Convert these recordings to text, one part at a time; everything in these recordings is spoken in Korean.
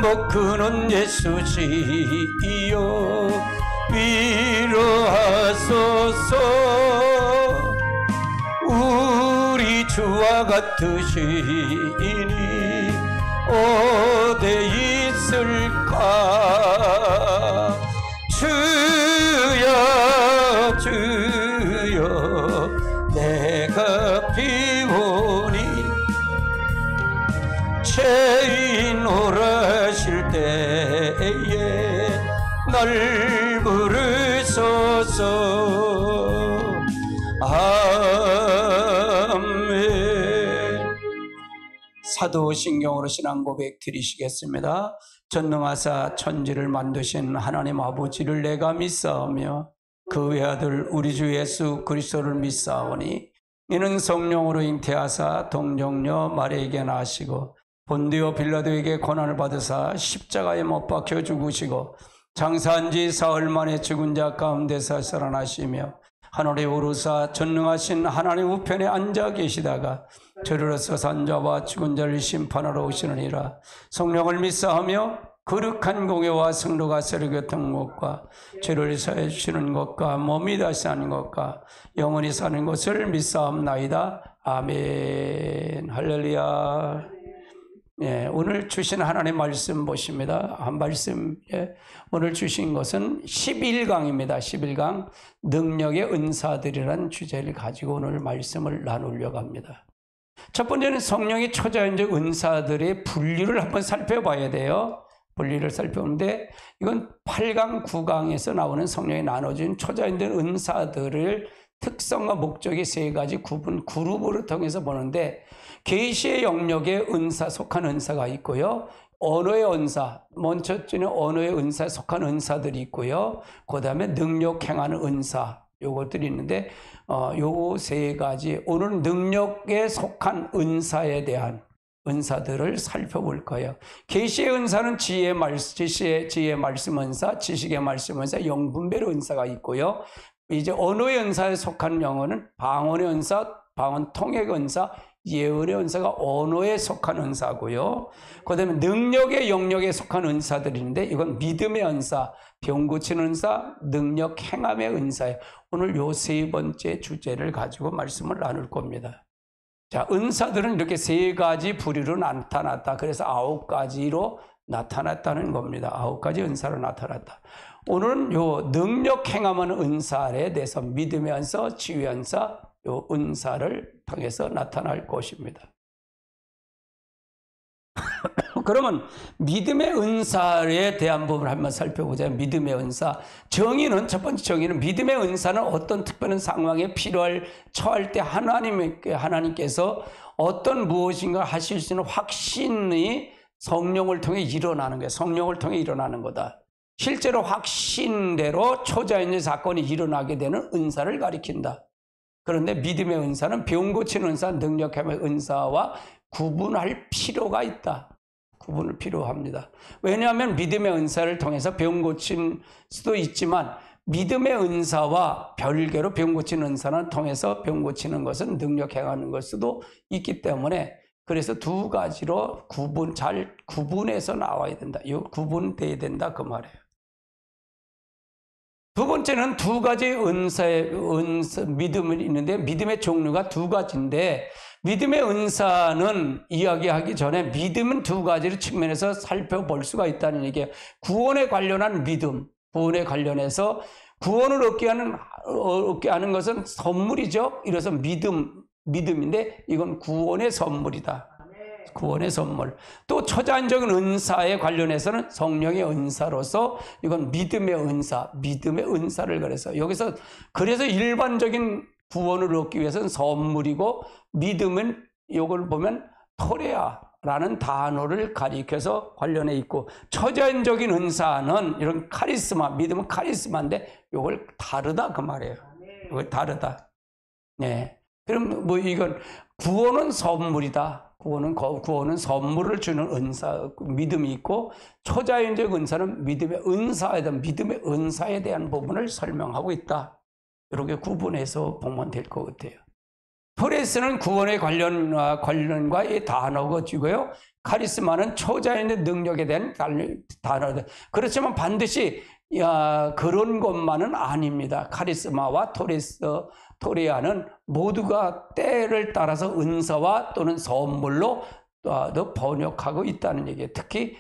반복 그는 예수시여 위로하소서. 우리 주와 같으시니 어디 있을까. 주여 주여 내가 비오니 죄인 오라실 때에 날 부르소서. 아멘. 사도신경으로 신앙 고백 드리시겠습니다. 전능하사 천지를 만드신 하나님 아버지를 내가 믿사오며 그 외아들 우리 주 예수 그리스도를 믿사오니 이는 성령으로 잉태하사 동정녀 마리아에게 나시고 본디오 빌라도에게 고난을 받으사 십자가에 못 박혀 죽으시고 장사한 지 사흘 만에 죽은 자 가운데서 살아나시며 하늘에 오르사 전능하신 하나님 우편에 앉아 계시다가 저리로서 산자와 죽은 자를 심판하러 오시느니라. 성령을 믿사하며 거룩한 공예와 성도가 서로 교통하는 것과 죄를 사해 주시는 것과 몸이 다시 사는 것과 영원히 사는 것을 믿사옵나이다. 아멘. 할렐루야. 예, 오늘 주신 하나님의 말씀 보십니다. 한 말씀, 오늘 주신 것은 11강입니다. 11강 능력의 은사들이라는 주제를 가지고 오늘 말씀을 나누려고 합니다. 첫 번째는 성령의 초자연적 은사들의 분류를 한번 살펴봐야 돼요. 분리를 살펴보는데 이건 8강, 9강에서 나오는 성령이 나눠진 초자연적 은사들을 특성과 목적의 세 가지 구분 그룹으로 통해서 보는데 계시의 영역에 은사 속한 은사가 있고요. 언어의 은사, 먼저쯤에 언어의 은사에 속한 은사들이 있고요. 그 다음에 능력 행하는 은사, 요것들이 있는데 요 세 가지 오늘 능력에 속한 은사에 대한 은사들을 살펴볼 거예요. 계시의 은사는 지혜의 말씀 은사, 지식의 말씀 은사, 영분별 은사가 있고요. 이제 언어의 은사에 속한 영어는 방언의 은사, 방언 통역 은사, 예언의 은사가 언어에 속한 은사고요. 그 다음에 능력의 영역에 속한 은사들이 있는데 이건 믿음의 은사, 병 고치는 은사, 능력 행함의 은사예요. 오늘 요 세 번째 주제를 가지고 말씀을 나눌 겁니다. 자, 은사들은 이렇게 세 가지 부류로 나타났다. 그래서 9가지로 나타났다는 겁니다. 9가지 은사로 나타났다. 오늘은 요 능력 행함하는 은사에 대해서 믿음의 은사, 지휘의 은사, 요 은사를 통해서 나타날 것입니다. 그러면 믿음의 은사에 대한 부분을 한번 살펴보자. 믿음의 은사. 정의는, 첫 번째 정의는 믿음의 은사는 어떤 특별한 상황에 처할 때 하나님께서 어떤 무엇인가 하실 수 있는 확신이 성령을 통해 일어나는 거예요. 성령을 통해 일어나는 거다. 실제로 확신대로 초자연의 사건이 일어나게 되는 은사를 가리킨다. 그런데 믿음의 은사는 병 고치는 은사, 능력함의 은사와 구분할 필요가 있다. 구분을 필요합니다. 왜냐하면 믿음의 은사를 통해서 병 고칠 수도 있지만 믿음의 은사와 별개로 병 고치는 은사는 통해서 병 고치는 것은 능력 행하는 걸 수도 있기 때문에 그래서 두 가지로 잘 구분해서 나와야 된다. 이 구분돼야 된다 그 말이에요. 두 번째는 두 가지 믿음이 있는데 믿음의 종류가 두 가지인데 믿음의 은사는 이야기하기 전에 믿음은 두 가지를 측면에서 살펴볼 수가 있다는 얘기예요. 구원에 관련한 믿음, 구원에 관련해서 구원을 얻게 하는 것은 선물이죠. 이래서 믿음인데 이건 구원의 선물이다. 구원의 선물. 또 초자연적인 은사에 관련해서는 성령의 은사로서 이건 믿음의 은사, 믿음의 은사를 그래서 일반적인 구원을 얻기 위해서는 선물이고 믿음은 이걸 보면 토레아라는 단어를 가리켜서 관련해 있고 초자연적인 은사는 이런 카리스마, 믿음은 카리스마인데 이걸 다르다 그 말이에요. 이걸 다르다. 네. 그럼 이건 구원은 선물이다. 구원은 선물을 주는 은사, 믿음이 있고 초자연적 은사는 믿음의 은사에 대한 부분을 설명하고 있다. 이렇게 구분해서 보면 될 것 같아요. 토레스는 구원의 관련과의 단어고요. 카리스마는 초자연의 능력에 대한 단어다. 그렇지만 반드시 그런 것만은 아닙니다. 카리스마와 토레아는 모두가 때를 따라서 은사와 또는 선물로 번역하고 있다는 얘기예요. 특히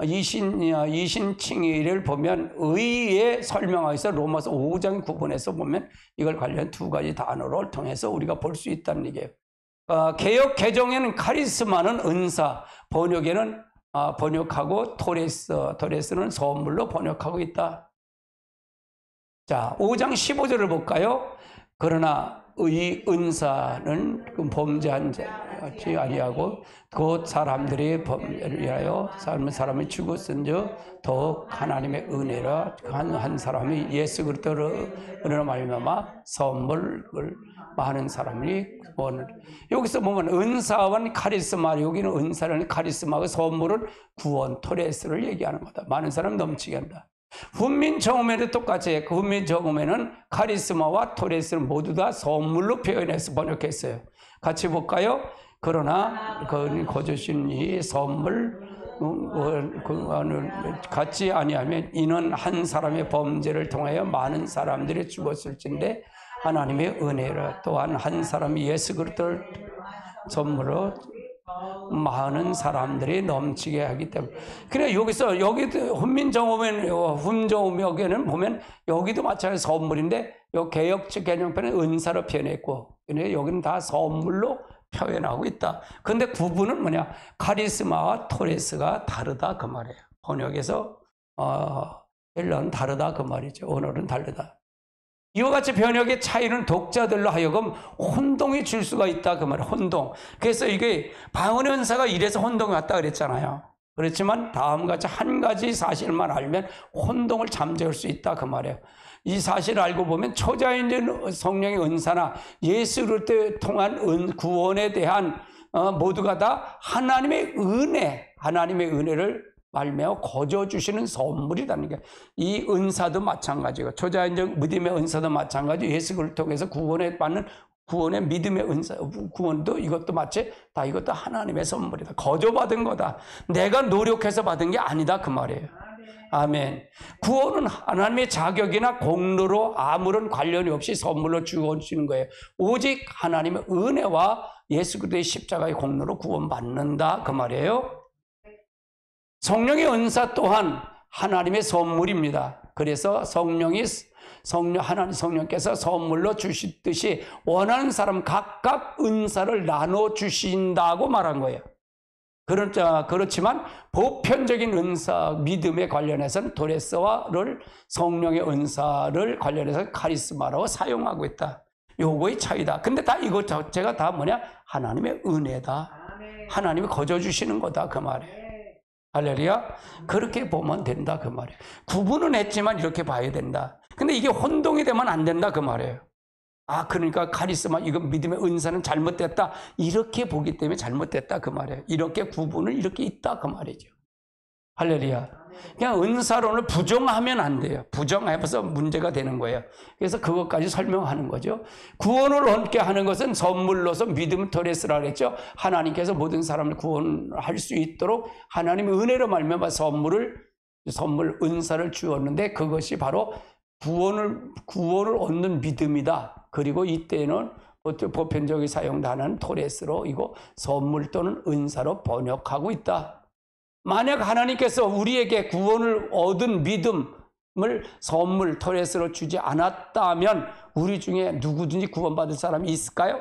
이신칭의를 보면 의에 설명하고 있어. 로마서 5장 9번에서 보면 이걸 관련 두 가지 단어를 통해서 우리가 볼 수 있다는 얘기예요. 개역 개정에는 카리스마는 은사, 번역하고 토레스는 선물로 번역하고 있다. 자, 5장 15절을 볼까요? 그러나 의 은사는 범죄한 자같이 아니하고 곧 사람들이 범죄를 위하여 사람이 죽었은즉 더욱 하나님의 은혜라 한 사람이 예수 그리스도를 은혜로 말미암아 선물을 많은 사람이 구원을. 여기서 보면 은사와 카리스마, 여기는 은사는 카리스마가 선물은 구원, 토레스를 얘기하는 거다. 많은 사람 넘치게 한다. 훈민정음에도 똑같이 훈민정음에는 카리스마와 토레스는 모두 다 선물로 표현해서 번역했어요. 같이 볼까요? 그러나 거저신 이 선물 같지 아니하면 이는 한 사람의 범죄를 통하여 많은 사람들이 죽었을진데 하나님의 은혜라. 또한 한 사람이 예수 그리스도를 선물로 많은 사람들이 넘치게 하기 때문에. 그래 여기도 훈민정음에는 보면 여기도 마찬가지 선물인데 요 개역적 개정편은 은사로 표현했고, 근데 여기는 다 선물로 표현하고 있다. 근데 구분은 뭐냐? 카리스마와 토레스가 다르다 그 말이에요. 번역에서 헬라는 다르다 그 말이죠. 언어는 다르다. 이와 같이 번역의 차이는 독자들로 하여금 혼동이 줄 수가 있다 그 말이에요. 혼동. 그래서 이게 방언의 은사가 이래서 혼동이 왔다 그랬잖아요. 그렇지만 다음같이 한 가지 사실만 알면 혼동을 잠재울 수 있다 그 말이에요. 이 사실을 알고 보면 초자연적 성령의 은사나 예수 그리스도를 통한 구원에 대한 모두가 다 하나님의 은혜를 말미암아 거저 주시는 선물이라는 게, 이 은사도 마찬가지고 초자연적 믿음의 은사도 마찬가지, 예수 그리스도를 통해서 구원에 받는 구원의 믿음의 은사, 구원도 이것도 마치 다 이것도 하나님의 선물이다. 거저 받은 거다. 내가 노력해서 받은 게 아니다 그 말이에요. 아멘. 구원은 하나님의 자격이나 공로로 아무런 관련이 없이 선물로 주어지는 거예요. 오직 하나님의 은혜와 예수 그리스도의 십자가의 공로로 구원받는다 그 말이에요. 성령의 은사 또한 하나님의 선물입니다. 그래서 성령께서 선물로 주시듯이 원하는 사람 각각 은사를 나눠 주신다고 말한 거예요. 그렇지만 보편적인 은사, 믿음에 관련해서는 토레스와를 성령의 은사를 관련해서 카리스마라고 사용하고 있다. 요거의 차이다. 근데 다 이거 자체가 다 뭐냐? 하나님의 은혜다. 하나님이 거저 주시는 거다 그 말이에요. 할렐루야. 그렇게 보면 된다 그 말이에요. 구분은 했지만 이렇게 봐야 된다. 근데 이게 혼동이 되면 안 된다 그 말이에요. 그러니까 카리스마, 이거 믿음의 은사는 잘못됐다, 이렇게 보기 때문에 잘못됐다 그 말이에요. 이렇게 구분을 이렇게 있다 그 말이죠. 할렐루야. 그냥 은사론을 부정하면 안 돼요. 부정해서 문제가 되는 거예요. 그래서 그것까지 설명하는 거죠. 구원을 얻게 하는 것은 선물로서 믿음 토레스라 그랬죠. 하나님께서 모든 사람을 구원할 수 있도록 하나님의 은혜로 말미암아 선물 은사를 주었는데, 그것이 바로 구원을 얻는 믿음이다. 그리고 이때는 보편적인 사용하는 토레스로 이거 선물 또는 은사로 번역하고 있다. 만약 하나님께서 우리에게 구원을 얻은 믿음을 선물 토레스로 주지 않았다면 우리 중에 누구든지 구원받을 사람이 있을까요?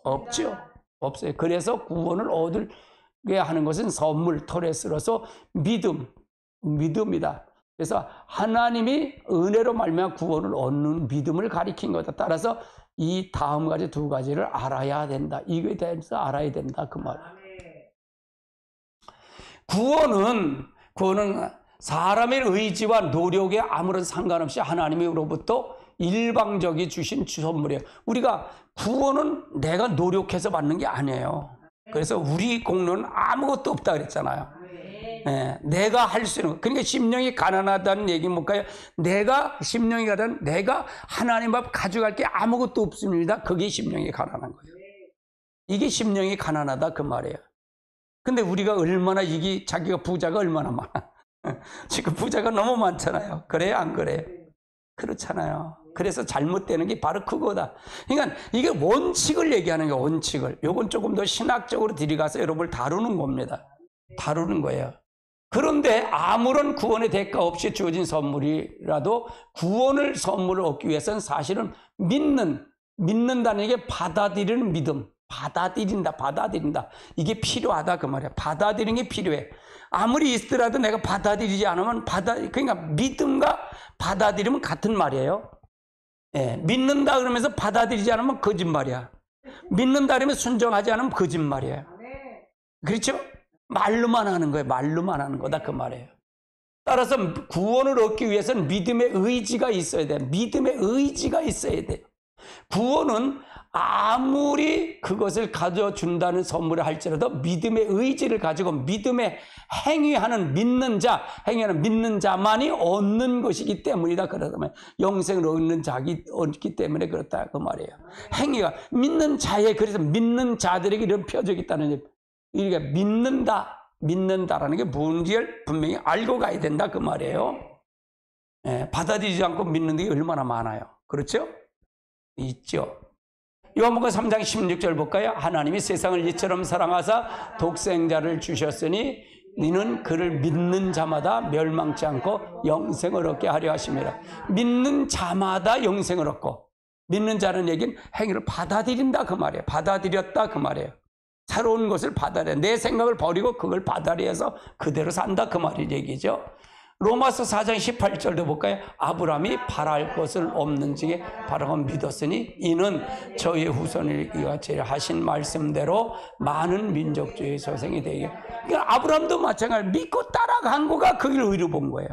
없죠. 없어요. 그래서 구원을 얻게 하는 것은 선물 토레스로서 믿음이다. 그래서 하나님이 은혜로 말미암아 구원을 얻는 믿음을 가리킨 거다. 따라서 이 다음 가지 두 가지를 알아야 된다. 이거에 대해서 알아야 된다 그 말이에요. 구원은 사람의 의지와 노력에 아무런 상관없이 하나님으로부터 일방적이 주신 선물이에요. 우리가 구원은 내가 노력해서 받는 게 아니에요. 그래서 우리 공로는 아무것도 없다 그랬잖아요. 예, 내가 할 수 있는 거. 그러니까 심령이 가난하다는 얘기 뭘까요? 심령이 가난한, 내가 하나님 앞 가져갈 게 아무것도 없습니다. 그게 심령이 가난한 거예요. 이게 심령이 가난하다 그 말이에요. 근데 우리가 얼마나 자기가 부자가 얼마나 많아. 지금 부자가 너무 많잖아요. 그래요? 안 그래요? 그렇잖아요. 그래서 잘못되는 게 바로 그거다. 그러니까 이게 원칙을 얘기하는 거예요. 원칙을. 요건 조금 더 신학적으로 들어가서 여러분을 다루는 겁니다. 다루는 거예요. 그런데 아무런 구원의 대가 없이 주어진 선물이라도 구원을 선물을 얻기 위해서는 사실은 믿는다는 게 받아들이는 믿음. 받아들인다. 이게 필요하다 그 말이야. 받아들이는 게 필요해. 아무리 있더라도 내가 받아들이지 않으면 그러니까 믿음과 받아들이면 같은 말이에요. 예, 믿는다 그러면서 받아들이지 않으면 거짓말이야. 믿는다 그러면 순종하지 않으면 거짓말이에요. 그렇죠? 말로만 하는 거예요. 말로만 하는 거다 그 말이에요. 따라서 구원을 얻기 위해서는 믿음의 의지가 있어야 돼. 믿음의 의지가 있어야 돼. 구원은 아무리 그것을 가져준다는 선물을 할지라도 믿음의 의지를 가지고 믿음의 행위하는 믿는 자만이 얻는 것이기 때문이다. 그러다면 영생을 얻는 자기 얻기 때문에 그렇다 그 말이에요. 행위가 믿는 자에 그래서 믿는 자들에게 이런 표적이 있다는 이게 믿는다라는 게 뭔지를 분명히 알고 가야 된다 그 말이에요. 예, 받아들이지 않고 믿는 게 얼마나 많아요. 그렇죠? 있죠. 요한복음 3장 16절 볼까요? 하나님이 세상을 이처럼 사랑하사 독생자를 주셨으니 너는 그를 믿는 자마다 멸망치 않고 영생을 얻게 하려 하심이라. 믿는 자마다 영생을 얻고, 믿는 자는 얘기는 행위를 받아들인다 그 말이에요. 받아들였다 그 말이에요. 새로운 것을 받아들여, 내 생각을 버리고 그걸 받아들여서 그대로 산다 그 말이 얘기죠. 로마서 4장 18절도 볼까요? 아브라함이 바랄 것을 없는 중에 바라고 믿었으니 이는 저의 후손이가 제일 하신 말씀대로 많은 민족주의 소생이 되게. 그러니까 아브라함도 마찬가지로 믿고 따라간 거가 그 길 의로 본 거예요.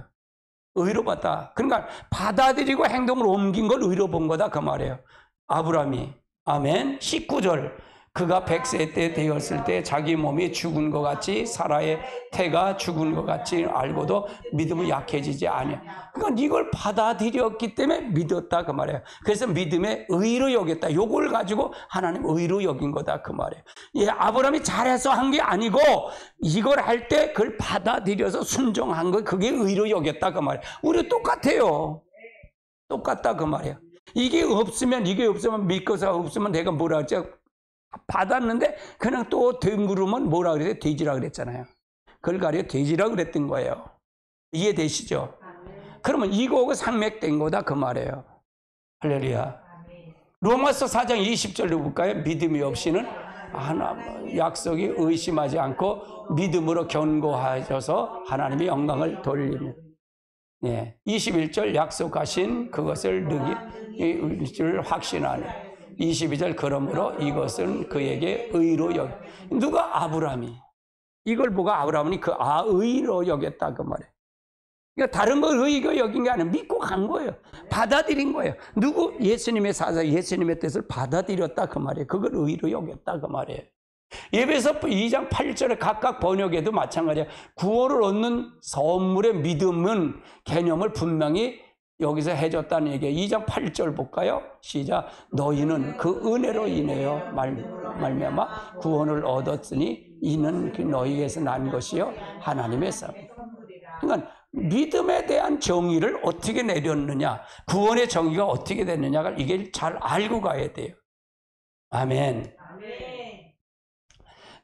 의로 봤다. 그러니까 받아들이고 행동을 옮긴 걸 의로 본 거다 그 말이에요. 아브라함이. 아멘. 19절. 그가 100세 때 되었을 때 자기 몸이 죽은 것 같이 사라의 태가 죽은 것 같이 알고도 믿음은 약해지지 않아요. 그러니까 이걸 받아들였기 때문에 믿었다 그 말이에요. 그래서 믿음의 의로 여겼다. 요걸 가지고 하나님 의로 여긴 거다 그 말이에요. 예, 아브라함이 잘해서 한 게 아니고 이걸 할 때 그걸 받아들여서 순종한 거 그게 의로 여겼다 그 말이에요. 우리 똑같아요. 똑같다 그 말이에요. 이게 없으면 믿고서 없으면 내가 뭐라 하죠? 받았는데 그냥 또 덩그러면 뭐라 그래요? 돼지라 그랬잖아요. 그걸 가려 돼지라 그랬던 거예요. 이해되시죠? 그러면 이거하고 상맥된 거다 그 말이에요. 할렐루야. 로마서 4장 20절로 볼까요? 믿음이 없이는 약속이 의심하지 않고 믿음으로 견고하셔서 하나님의 영광을 돌리며. 예, 21절 약속하신 그것을 능히 줄 확신하는. 22절 그러므로 이것은 그에게 의로 누가? 아브라함이. 이걸 보고 아브라함이 의로 여겼다 그 말이에요. 그러니까 다른 걸 의로 여긴 게 아니라 믿고 간 거예요. 받아들인 거예요. 예수님의 예수님의 뜻을 받아들였다 그 말이에요. 그걸 의로 여겼다 그 말이에요. 에베소 2장 8절에 각각 번역에도 마찬가지예요. 구원을 얻는 선물의 믿음은 개념을 분명히 여기서 해줬다는 얘기예요. 2장 8절 볼까요? 시작. 너희는 그 은혜로 인하여 말미암아 구원을 얻었으니 이는 너희에게서 난 것이요 하나님에서. 그러니까 믿음에 대한 정의를 어떻게 내렸느냐, 구원의 정의가 어떻게 됐느냐가 이게 잘 알고 가야 돼요. 아멘.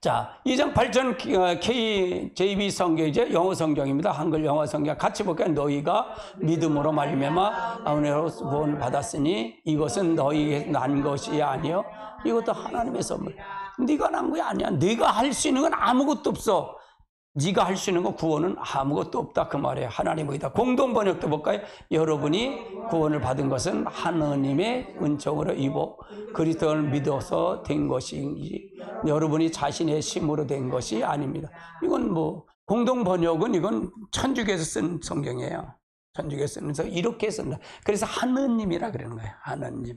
자, 2장 8절 KJV 성경이죠. 영어 성경입니다. 한글 영어 성경 같이 볼까요? 너희가 믿음으로 말미암아 은혜로 구원을 받았으니 이것은 너희에게 난 것이 아니요. 이것도 하나님의 선물. 네가 난 게 아니야. 네가 할 수 있는 건 아무것도 없어. 네가 할 수 있는 건 구원은 아무것도 없다 그 말이에요. 하나님의다. 공동 번역도 볼까요? 여러분이 구원을 받은 것은 하나님의 은총으로 입어 그리스도를 믿어서 된 것이지 여러분이 자신의 힘으로 된 것이 아닙니다. 이건 공동 번역은 이건 천주교에서 쓴 성경이에요. 천주교에서 쓰면서 이렇게 쓴다. 그래서 하느님이라 그러는 거예요. 하느님.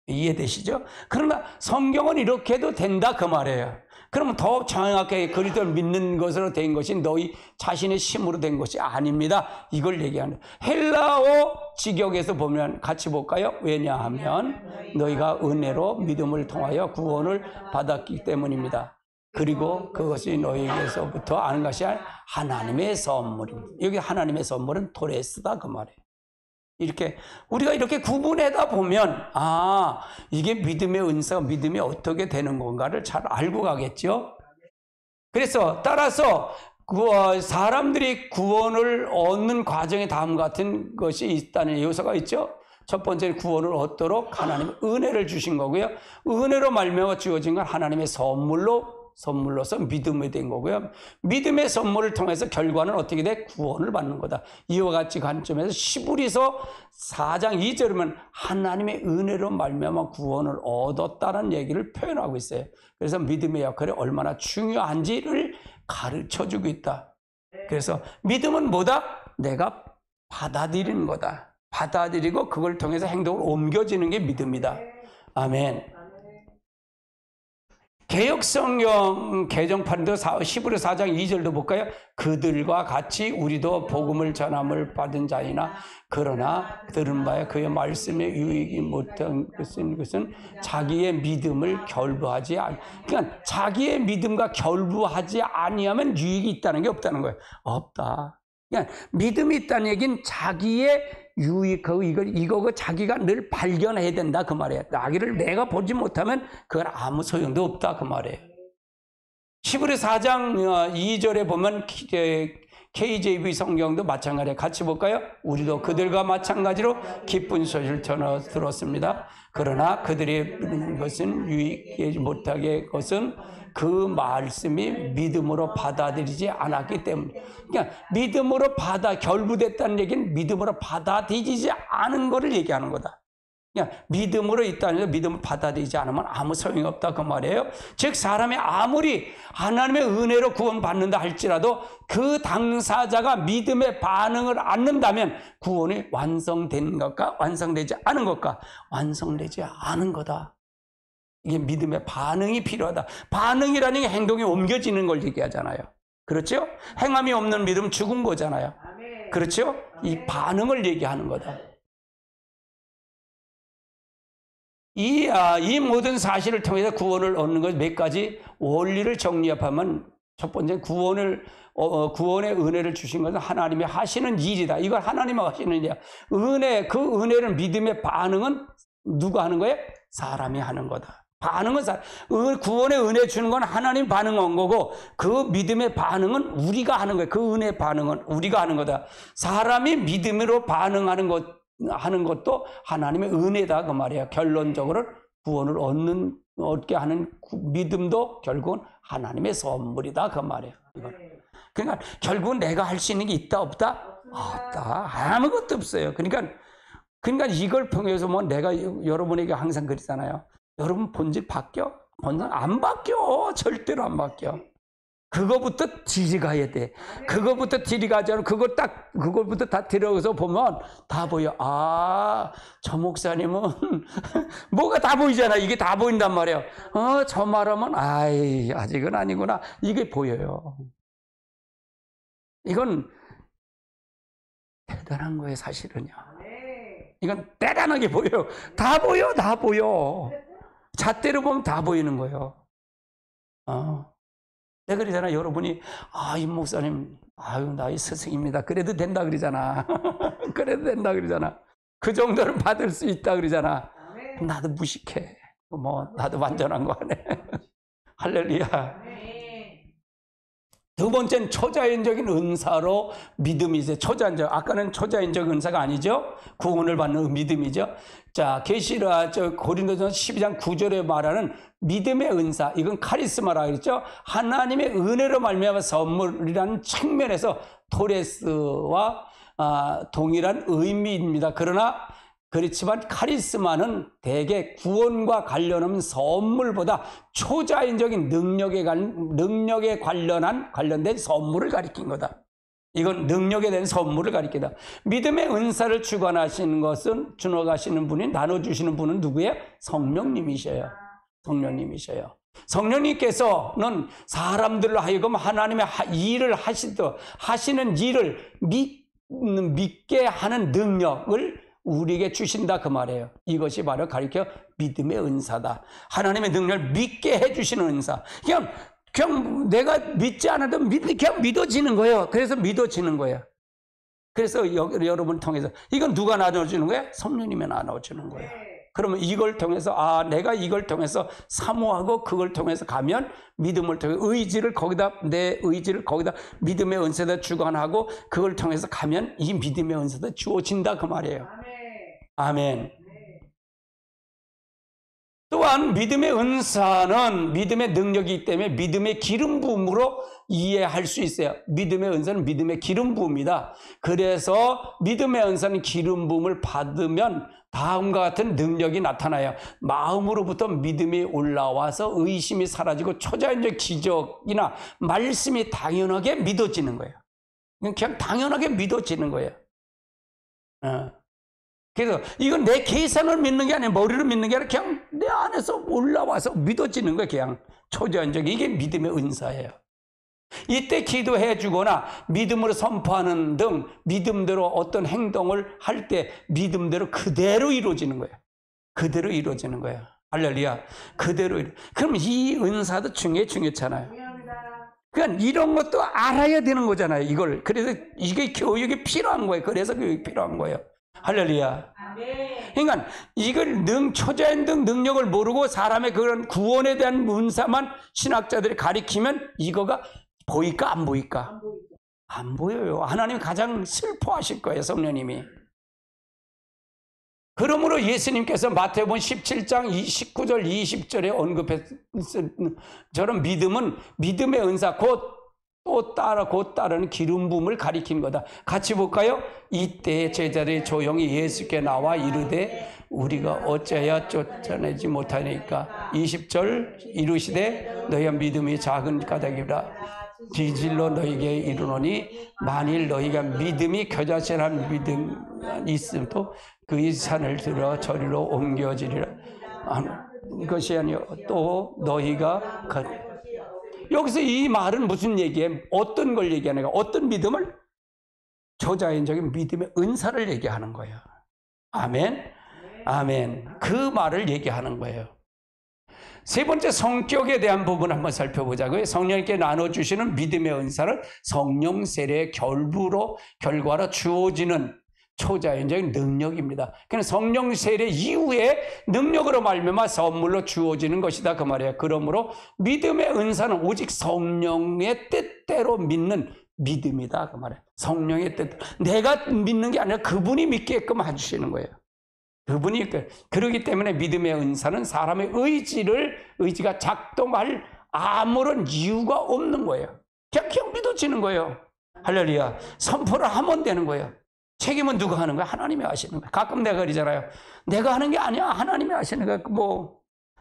이해되시죠? 그러나 성경은 이렇게 해도 된다 그 말이에요. 그러면 더 정확하게 그리스도를 믿는 것으로 된 것이 너희 자신의 힘으로 된 것이 아닙니다. 이걸 얘기하는 헬라어 직역에서 보면 같이 볼까요? 왜냐하면 너희가 은혜로 믿음을 통하여 구원을 받았기 때문입니다. 그리고 그것이 너희에게서부터 아는 것이 하나님의 선물입니다. 여기 하나님의 선물은 토레스다 그 말이에요. 이렇게 우리가 이렇게 구분하다 보면 이게 믿음의 은사가 믿음이 어떻게 되는 건가를 잘 알고 가겠죠. 그래서 따라서 사람들이 구원을 얻는 과정에 다음과 같은 것이 있다는 요소가 있죠. 첫 번째는 구원을 얻도록 하나님의 은혜를 주신 거고요. 은혜로 말미암아 주어진 건 하나님의 선물로서 믿음이 된 거고요. 믿음의 선물을 통해서 결과는 어떻게 돼? 구원을 받는 거다. 이와 같이 관점에서 시브리서 4장 2절이면 하나님의 은혜로 말미암아 구원을 얻었다는 얘기를 표현하고 있어요. 그래서 믿음의 역할이 얼마나 중요한지를 가르쳐주고 있다. 그래서 믿음은 뭐다? 내가 받아들이는 거다. 받아들이고 그걸 통해서 행동으로 옮겨지는 게 믿음이다. 아멘. 개역성경 개정판도 히브리 4장 2절도 볼까요? 그들과 같이 우리도 복음을 전함을 받은 자이나 그러나 들은 바에 그의 말씀에 유익이 못한 것은 자기의 믿음을 결부하지 그러니까 자기의 믿음과 결부하지 아니하면 유익이 있다는 게 없다는 거예요. 없다. 그러니까 믿음이 있다는 얘기는 자기의 유익하고 이거 자기가 늘 발견해야 된다 그 말이에요. 나기를 내가 보지 못하면 그건 아무 소용도 없다 그 말이에요. 히브리 4장 2절에 보면 KJV 성경도 마찬가지예요. 같이 볼까요? 우리도 그들과 마찬가지로 기쁜 소식을 전해 들었습니다. 그러나 그들이 믿는 것은 유익하지 못하게 것은 그 말씀이 믿음으로 받아들이지 않았기 때문에. 그러니까 믿음으로 결부됐다는 얘기는 믿음으로 받아들이지 않은 것을 얘기하는 거다. 그냥 믿음으로 있다는 게 믿음을 받아들이지 않으면 아무 소용이 없다 그 말이에요. 즉 사람이 아무리 하나님의 은혜로 구원받는다 할지라도 그 당사자가 믿음의 반응을 않는다면 구원이 완성된 것과 완성되지 않은 것과 완성되지 않은 거다. 이게 믿음의 반응이 필요하다. 반응이라는 게 행동이 옮겨지는 걸 얘기하잖아요. 그렇죠? 행함이 없는 믿음은 죽은 거잖아요. 그렇죠? 이 반응을 얘기하는 거다. 이 모든 사실을 통해서 구원을 얻는 것 몇 가지 원리를 정리하면 첫 번째 구원의 은혜를 주신 것은 하나님이 하시는 일이다. 이걸 하나님이 하시는 일이야. 그 은혜를 믿음의 반응은 누가 하는 거예요? 사람이 하는 거다. 반응은 구원의 은혜 주는 건 하나님 반응한 거고 그 믿음의 반응은 우리가 하는 거예요. 그 은혜의 반응은 우리가 하는 거다. 사람이 믿음으로 반응하는 것도 하나님의 은혜다 그 말이에요. 결론적으로 구원을 얻게 하는 믿음도 결국은 하나님의 선물이다 그 말이에요. 그러니까 결국은 내가 할 수 있는 게 있다 없다? 없다. 아무것도 없어요. 그러니까 이걸 통해서 내가 여러분에게 항상 그러잖아요. 여러분 본질 바뀌어? 본질 안 바뀌어. 절대로 안 바뀌어. 그거부터 들이가야 돼. 그거부터 들이가지 않으면 그거부터 다 들어가서 보면 다 보여. 저 목사님은 뭐가 다 보이잖아. 이게 다 보인단 말이에요. 저 말하면 아직은 아니구나. 이게 보여요. 이건 대단한 거예요, 사실은요. 이건 대단하게 보여요. 다 보여, 다 보여. 잣대로 보면 다 보이는 거예요. 내가 그러잖아. 여러분이 이 목사님 나의 스승입니다. 그래도 된다 그러잖아. 그래도 된다 그러잖아. 그 정도는 받을 수 있다 그러잖아. 나도 무식해. 나도 완전한 거 아네. 할렐루야. 두 번째는 초자연적인 은사로 믿음이죠. 아까는 초자연적 은사가 아니죠. 구원을 받는 믿음이죠. 자, 고린도전서 12장 9절에 말하는 믿음의 은사, 이건 카리스마라 그랬죠. 하나님의 은혜로 말미암아 선물이라는 측면에서 토레스와 동일한 의미입니다. 그렇지만 카리스마는 대개 구원과 관련한 선물보다 초자연적인 능력에 관련된 선물을 가리킨 거다. 이건 능력에 대한 선물을 가리킨다. 믿음의 은사를 주관하시는 분이 나눠주시는 분은 누구예요? 성령님이셔요. 성령님이셔요. 성령님께서는 사람들로 하여금 하나님의 일을 하시는 일을 믿게 하는 능력을 우리에게 주신다 그 말이에요. 이것이 바로 가리켜 믿음의 은사다. 하나님의 능력을 믿게 해주시는 은사. 그냥 내가 믿지 않아도 그냥 믿어지는 거예요. 그래서 믿어지는 거예요. 그래서 여러분을 통해서 이건 누가 나눠주는 거예요? 성령님이 나눠주는 거예요. 그러면 이걸 통해서 내가 이걸 통해서 사모하고 그걸 통해서 가면 믿음을 통해 내 의지를 거기다 믿음의 은사에다 주관하고 그걸 통해서 가면 이 믿음의 은사도 주어진다 그 말이에요. 아멘. 또한 믿음의 은사는 믿음의 능력이기 때문에 믿음의 기름 부음으로 이해할 수 있어요. 믿음의 은사는 믿음의 기름 부음이다. 그래서 믿음의 은사는 기름 부음을 받으면 다음과 같은 능력이 나타나요. 마음으로부터 믿음이 올라와서 의심이 사라지고 초자연적 기적이나 말씀이 당연하게 믿어지는 거예요. 그냥 당연하게 믿어지는 거예요. 그래서 이건 내 계산을 믿는 게 아니라 머리로 믿는 게 아니라 그냥 내 안에서 올라와서 믿어지는 거예요. 그냥 초자연적 이게 믿음의 은사예요. 이때 기도해 주거나 믿음으로 선포하는 등 믿음대로 어떤 행동을 할 때 믿음대로 그대로 이루어지는 거예요. 그대로 이루어지는 거예요. 할렐루야. 그대로 그럼 이 은사도 중요하잖아요. 그러니까 이런 것도 알아야 되는 거잖아요. 이걸. 그래서 이게 교육이 필요한 거예요. 그래서 교육이 필요한 거예요. 할렐루야. 그러니까 이걸 초자연 등 능력을 모르고 사람의 그런 구원에 대한 은사만 신학자들이 가리키면 이거가 보일까 안 보일까? 안 보여요. 하나님이 가장 슬퍼하실 거예요. 성령님이. 그러므로 예수님께서 마태복음 17장 19절 20절에 언급했던 저런 믿음은 믿음의 은사 곧 따르는 기름 부음을 가리킨 거다. 같이 볼까요? 이때 제자들이 조용히 예수께 나와 이르되 우리가 어찌하여 쫓아내지 못하니까 20절 이르시되 너희의 믿음이 작은 까닭이라 진실로 너희에게 이르노니 만일 너희가 믿음이 겨자씨한 믿음 있음도 그 산을 들어 저리로 옮겨지리라. 그것이 아니요 또 너희가 여기서 이 말은 무슨 얘기예요? 어떤 걸 얘기하는 거예요? 어떤 믿음을? 초자연적인 믿음의 은사를 얘기하는 거예요. 아멘. 아멘. 그 말을 얘기하는 거예요. 세 번째 성격에 대한 부분 한번 살펴보자고요. 성령님께 나눠주시는 믿음의 은사는 성령 세례의 결과로 주어지는 초자연적인 능력입니다. 그냥 성령 세례 이후에 능력으로 말미암아 선물로 주어지는 것이다 그 말이에요. 그러므로 믿음의 은사는 오직 성령의 뜻대로 믿는 믿음이다 그 말이에요. 성령의 뜻. 내가 믿는 게 아니라 그분이 믿게끔 해주시는 거예요. 그분이 그러기 때문에 믿음의 은사는 사람의 의지가 작동할 아무런 이유가 없는 거예요. 그냥 믿어지는 거예요. 할렐루야. 선포를 하면 되는 거예요. 책임은 누가 하는 거야? 하나님이 하시는 거야. 가끔 내가 그러잖아요. 내가 하는 게 아니야. 하나님이 하시는 거야.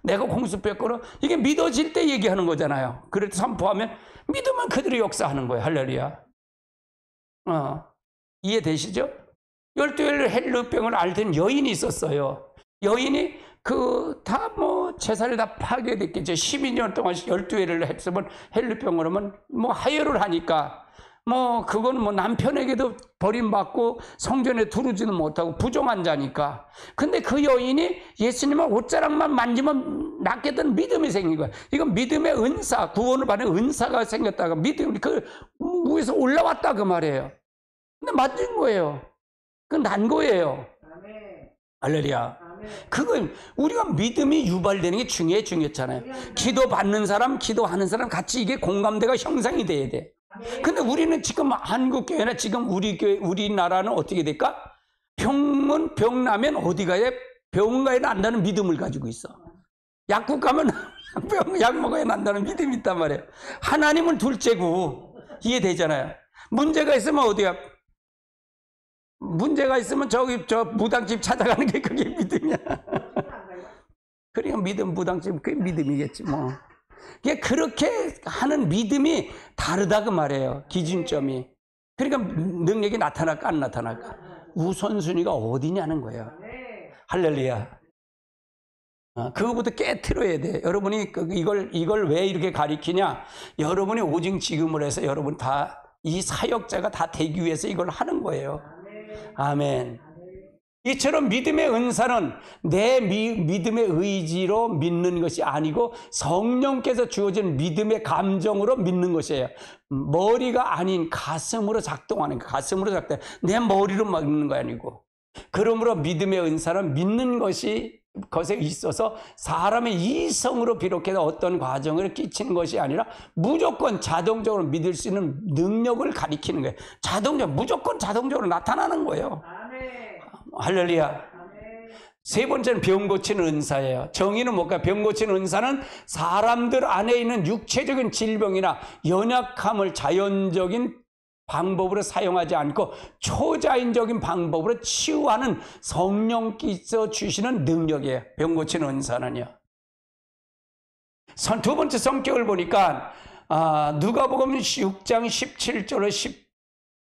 내가 공수표거로 이게 믿어질 때 얘기하는 거잖아요. 그래서 선포하면 믿으면 그대로 역사하는 거예요. 할렐루야. 이해되시죠? 12일 헬루병을 앓던 여인이 있었어요. 여인이 제사를 다 파괴됐겠죠. 12년 동안 12회를 했으면 헬루병을 하면 하혈을 하니까 그거는 남편에게도 버림받고 성전에 두르지는 못하고 부정한 자니까. 근데 그 여인이 예수님의 옷자락만 만지면 낫겠다는 믿음이 생긴 거야. 이건 믿음의 은사, 구원을 받는 은사가 생겼다가 믿음이 위에서 올라왔다 그 말이에요. 근데 맞은 거예요. 그건 난 거예요. 할렐루야. 그건 우리가 믿음이 유발되는 게 중요했잖아요. 기도 받는 사람, 기도하는 사람 같이 이게 공감대가 형성이 돼야 돼. 근데 우리는 지금 한국교회나 지금 우리나라는 어떻게 될까? 병 나면 어디 가야 병원 가야 난다는 믿음을 가지고 있어. 약국 가면 약 먹어야 난다는 믿음이 있단 말이에요. 하나님은 둘째고 이해되잖아요. 문제가 있으면 어디야? 문제가 있으면 저 무당집 찾아가는 게 그게 믿음이야. 그러니까 무당집 그게 믿음이겠지 뭐. 그렇게 하는 믿음이 다르다 그 말이에요. 기준점이. 그러니까 능력이 나타날까 안 나타날까. 우선순위가 어디냐는 거예요. 할렐루야. 그거부터 깨트려야 돼. 여러분이 이걸 왜 이렇게 가리키냐? 여러분이 오직 지금을 해서 여러분 다 이 사역자가 다 되기 위해서 이걸 하는 거예요. 아멘. 이처럼 믿음의 은사는 내 믿음의 의지로 믿는 것이 아니고 성령께서 주어진 믿음의 감정으로 믿는 것이에요. 머리가 아닌 가슴으로 작동하는 거예요. 가슴으로 작동. 내 머리로 믿는 거 아니고. 그러므로 믿음의 은사는 믿는 것에 있어서 사람의 이성으로 비롯해서 어떤 과정을 끼치는 것이 아니라 무조건 자동적으로 믿을 수 있는 능력을 가리키는 거예요. 무조건 자동적으로 나타나는 거예요. 할렐루야. 세 번째는 병 고치는 은사예요. 정의는 뭘까요? 병 고치는 은사는 사람들 안에 있는 육체적인 질병이나 연약함을 자연적인 방법으로 사용하지 않고 초자연적인 방법으로 치유하는 성령께서 주시는 능력이에요. 병 고치는 은사는요. 두 번째 성격을 보니까 누가복음 6장 17절로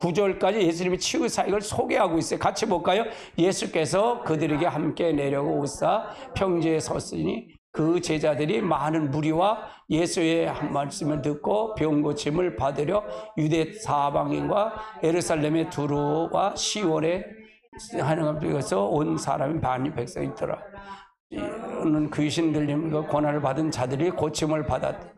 19절까지 예수님의 치유 사역을 소개하고 있어요. 같이 볼까요? 예수께서 그들에게 함께 내려고 오사 평지에 섰으니 그 제자들이 많은 무리와 예수의 한 말씀을 듣고 병 고침을 받으려 유대 사방인과 예루살렘의 두루와 시온에 하는 곳에서 온 사람이 많이 백성이 있더라. 이는 귀신 들림과 고난을 받은 자들이 고침을 받았다.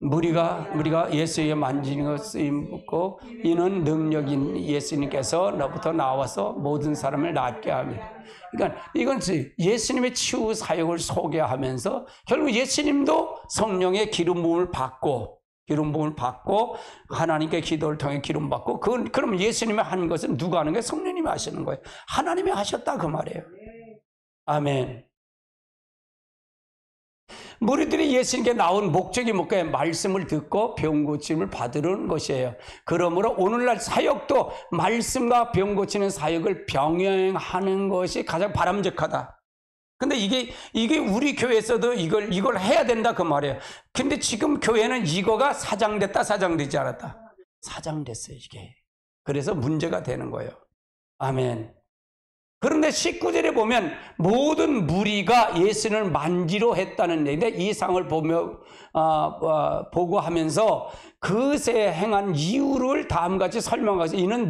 무리가 예수의 만지는 것 쓰임 붙고 이는 능력인 예수님께서 너부터 나와서 모든 사람을 낫게 하며. 그러니까 이건 예수님의 치유 사역을 소개하면서 결국 예수님도 성령의 기름 부음을 받고 하나님께 기도를 통해 기름 받고 그럼 예수님이 한 것은 누가 하는 거예요? 성령님이 하시는 거예요. 하나님이 하셨다 그 말이에요. 아멘. 무리들이 예수님께 나온 목적이 뭘까요? 말씀을 듣고 병 고침을 받으려는 것이에요. 그러므로 오늘날 사역도 말씀과 병 고치는 사역을 병행하는 것이 가장 바람직하다. 근데 이게 우리 교회에서도 이걸 해야 된다 그 말이에요. 근데 지금 교회는 이거가 사장됐다 사장되지 않았다. 사장됐어요 이게. 그래서 문제가 되는 거예요. 아멘. 그런데 19절에 보면 모든 무리가 예수를 만지려 했다는 얘기인데 이 상을 보고 하면서 그새 행한 이유를 다음같이 설명하서 이는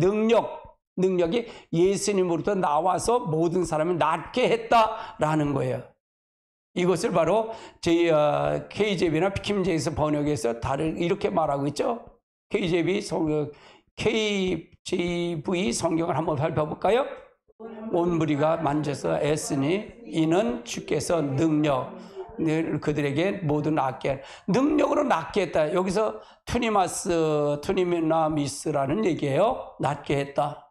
능력이 예수님으로부터 나와서 모든 사람을 낫게 했다라는 거예요. 이것을 바로 저희 KJV나 킴제에서 번역해서 이렇게 말하고 있죠. KJV 성경을 한번 살펴볼까요? 온 무리가 만져서 애쓰니 이는 주께서 그들에게 모두 낫게 능력으로 낫게 했다. 여기서 투니나미스라는 얘기예요. 낫게 했다.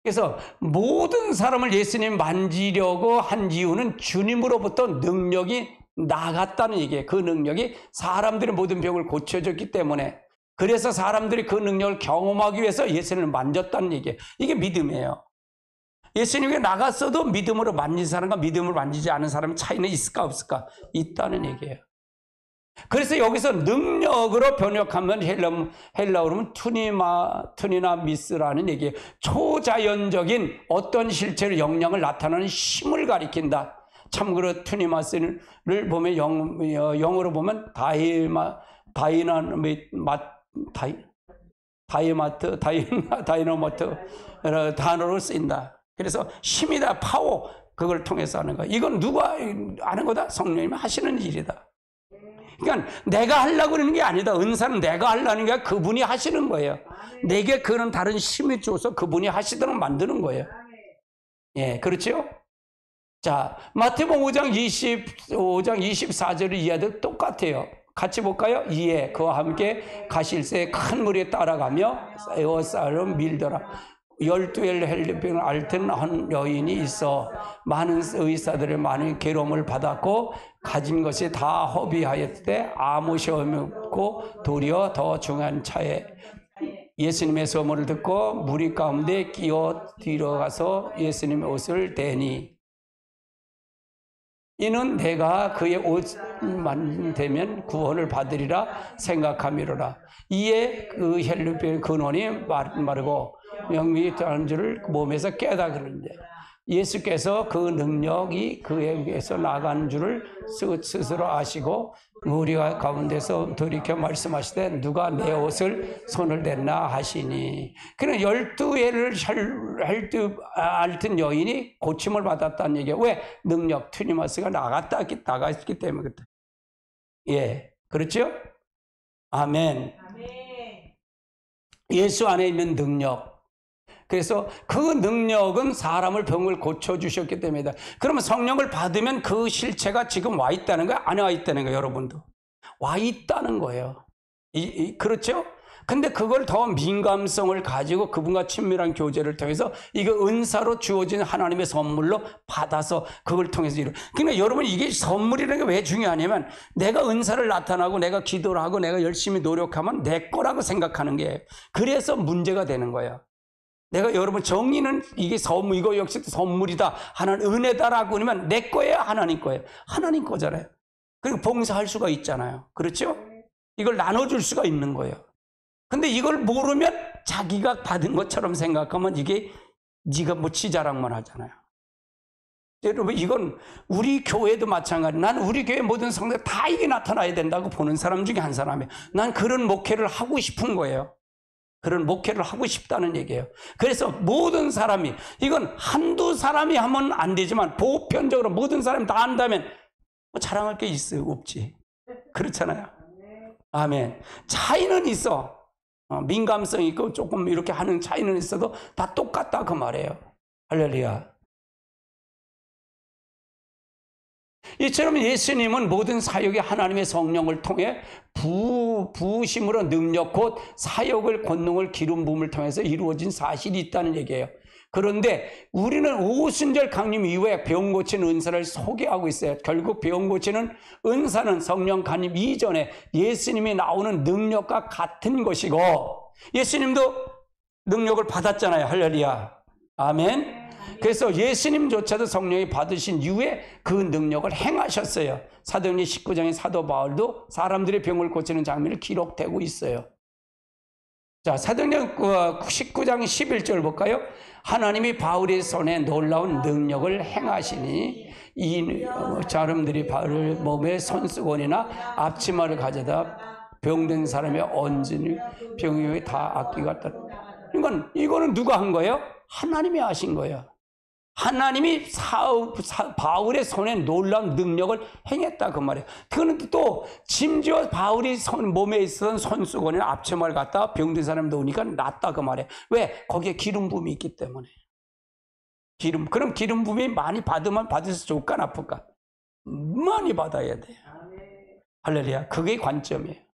그래서 모든 사람을 예수님 만지려고 한 이유는 주님으로부터 능력이 나갔다는 얘기예요. 그 능력이 사람들의 모든 병을 고쳐줬기 때문에 그래서 사람들이 그 능력을 경험하기 위해서 예수님을 만졌다는 얘기예요. 이게 믿음이에요. 예수님께 나갔어도 믿음으로 만진 사람과 믿음으로 만지지 않은 사람의 차이는 있을까 없을까? 있다는 얘기예요. 그래서 여기서 능력으로 번역하면 헬라어로는 투니나미스라는 얘기예요. 초자연적인 어떤 실체를 영향을 나타나는 힘을 가리킨다. 참고로 투니마스를 보면 영어로 보면 다이너마트 단어로 쓰인다. 그래서 힘이다, 파워, 그걸 통해서 하는 거야. 이건 누가 아는 거다? 성령님이 하시는 일이다. 그러니까 내가 하려고 그러는 게 아니다. 은사는 내가 하려는 게 아니라 그분이 하시는 거예요. 내게 그런 다른 힘이 줘서 그분이 하시도록 만드는 거예요. 예, 그렇죠? 자, 마태복음 5장 24절을 이해도 똑같아요. 같이 볼까요? 이에 그와 함께 가실새 큰 무리에 따라가며 에워싸를 밀더라. 12엘 헬리병을 앓던 한 여인이 있어 많은 의사들의 많은 괴로움을 받았고 가진 것이 다 허비하였을 아무 시험이 없고 도리어 더 중요한 차에 예수님의 소문을 듣고 무리 가운데 끼어 들어가서 예수님의 옷을 대니 이는 내가 그의 옷만 되면 구원을 받으리라 생각함이로라. 이에 그 헬리병의 근원이 마르고 영미 떠난 줄을 몸에서 깨닫는데 예수께서 그 능력이 그에게서 나간 줄을 스스로 아시고 우리가 가운데서 돌이켜 말씀하시되 누가 내 옷을 손을 댔나 하시니. 그는 12해를 앓던 여인이 고침을 받았다는 얘기예요. 왜? 능력, 튜니마스가 나갔기 때문에. 예, 그렇죠? 아멘. 예수 안에 있는 능력. 그래서 그 능력은 사람을 병을 고쳐주셨기 때문이다. 그러면 성령을 받으면 그 실체가 지금 와 있다는 거야? 안 와 있다는 거야, 여러분도? 와 있다는 거예요. 그렇죠? 근데 그걸 더 민감성을 가지고 그분과 친밀한 교제를 통해서 이거 은사로 주어진 하나님의 선물로 받아서 그걸 통해서 그러니까 여러분 이게 선물이라는 게 왜 중요하냐면 내가 은사를 나타나고 내가 기도를 하고 내가 열심히 노력하면 내 거라고 생각하는 게 그래서 문제가 되는 거예요. 내가 여러분 정의는 이게 선물, 이거 역시 선물이다. 하나님 은혜다라고 하면 내 거예요? 하나님 거예요? 하나님 거잖아요. 그리고 봉사할 수가 있잖아요. 그렇죠? 이걸 나눠줄 수가 있는 거예요. 근데 이걸 모르면 자기가 받은 것처럼 생각하면 이게 네가 뭐 지자랑만 하잖아요. 여러분 이건 우리 교회도 마찬가지. 난 우리 교회 모든 성도들 다 이게 나타나야 된다고 보는 사람 중에 한 사람이에요. 난 그런 목회를 하고 싶은 거예요. 그런 목회를 하고 싶다는 얘기예요. 그래서 모든 사람이 이건 한두 사람이 하면 안 되지만 보편적으로 모든 사람이 다 한다면 뭐 자랑할 게 있어요? 없지. 그렇잖아요. 아멘. 차이는 있어. 민감성 있고 조금 이렇게 하는 차이는 있어도 다 똑같다 그 말이에요. 할렐루야. 이처럼 예수님은 모든 사역이 하나님의 성령을 통해 부으심으로 능력 곧 사역을 권능을 기름 부음을 통해서 이루어진 사실이 있다는 얘기예요. 그런데 우리는 오순절 강림 이후에 병 고치는 은사를 소개하고 있어요. 결국 병 고치는 은사는 성령 강림 이전에 예수님이 나오는 능력과 같은 것이고 예수님도 능력을 받았잖아요. 할렐루야. 아멘. 그래서 예수님조차도 성령이 받으신 이후에 그 능력을 행하셨어요. 사도행전 19장의 사도 바울도 사람들의 병을 고치는 장면이 기록되고 있어요. 자, 사도행전 19장 11절 볼까요? 하나님이 바울의 손에 놀라운 능력을 행하시니 이 사람들이 바울 몸에 손수건이나 앞치마를 가져다 병든 사람의 언진이 병이 다 악기가 그러니까 이거는 누가 한 거예요? 하나님이 하신 거예요. 하나님이 바울의 손에 놀라운 능력을 행했다 그 말이에요. 그는 또 심지어 바울이 몸에 있었던 손수건이나 앞치마를 갖다 병든 사람 놓으니까 낫다 그 말이에요. 왜? 거기에 기름 부음이 있기 때문에. 그럼 기름 부음이 많이 받으면 받아서 좋을까 나쁠까? 많이 받아야 돼요. 할렐루야. 그게 관점이에요.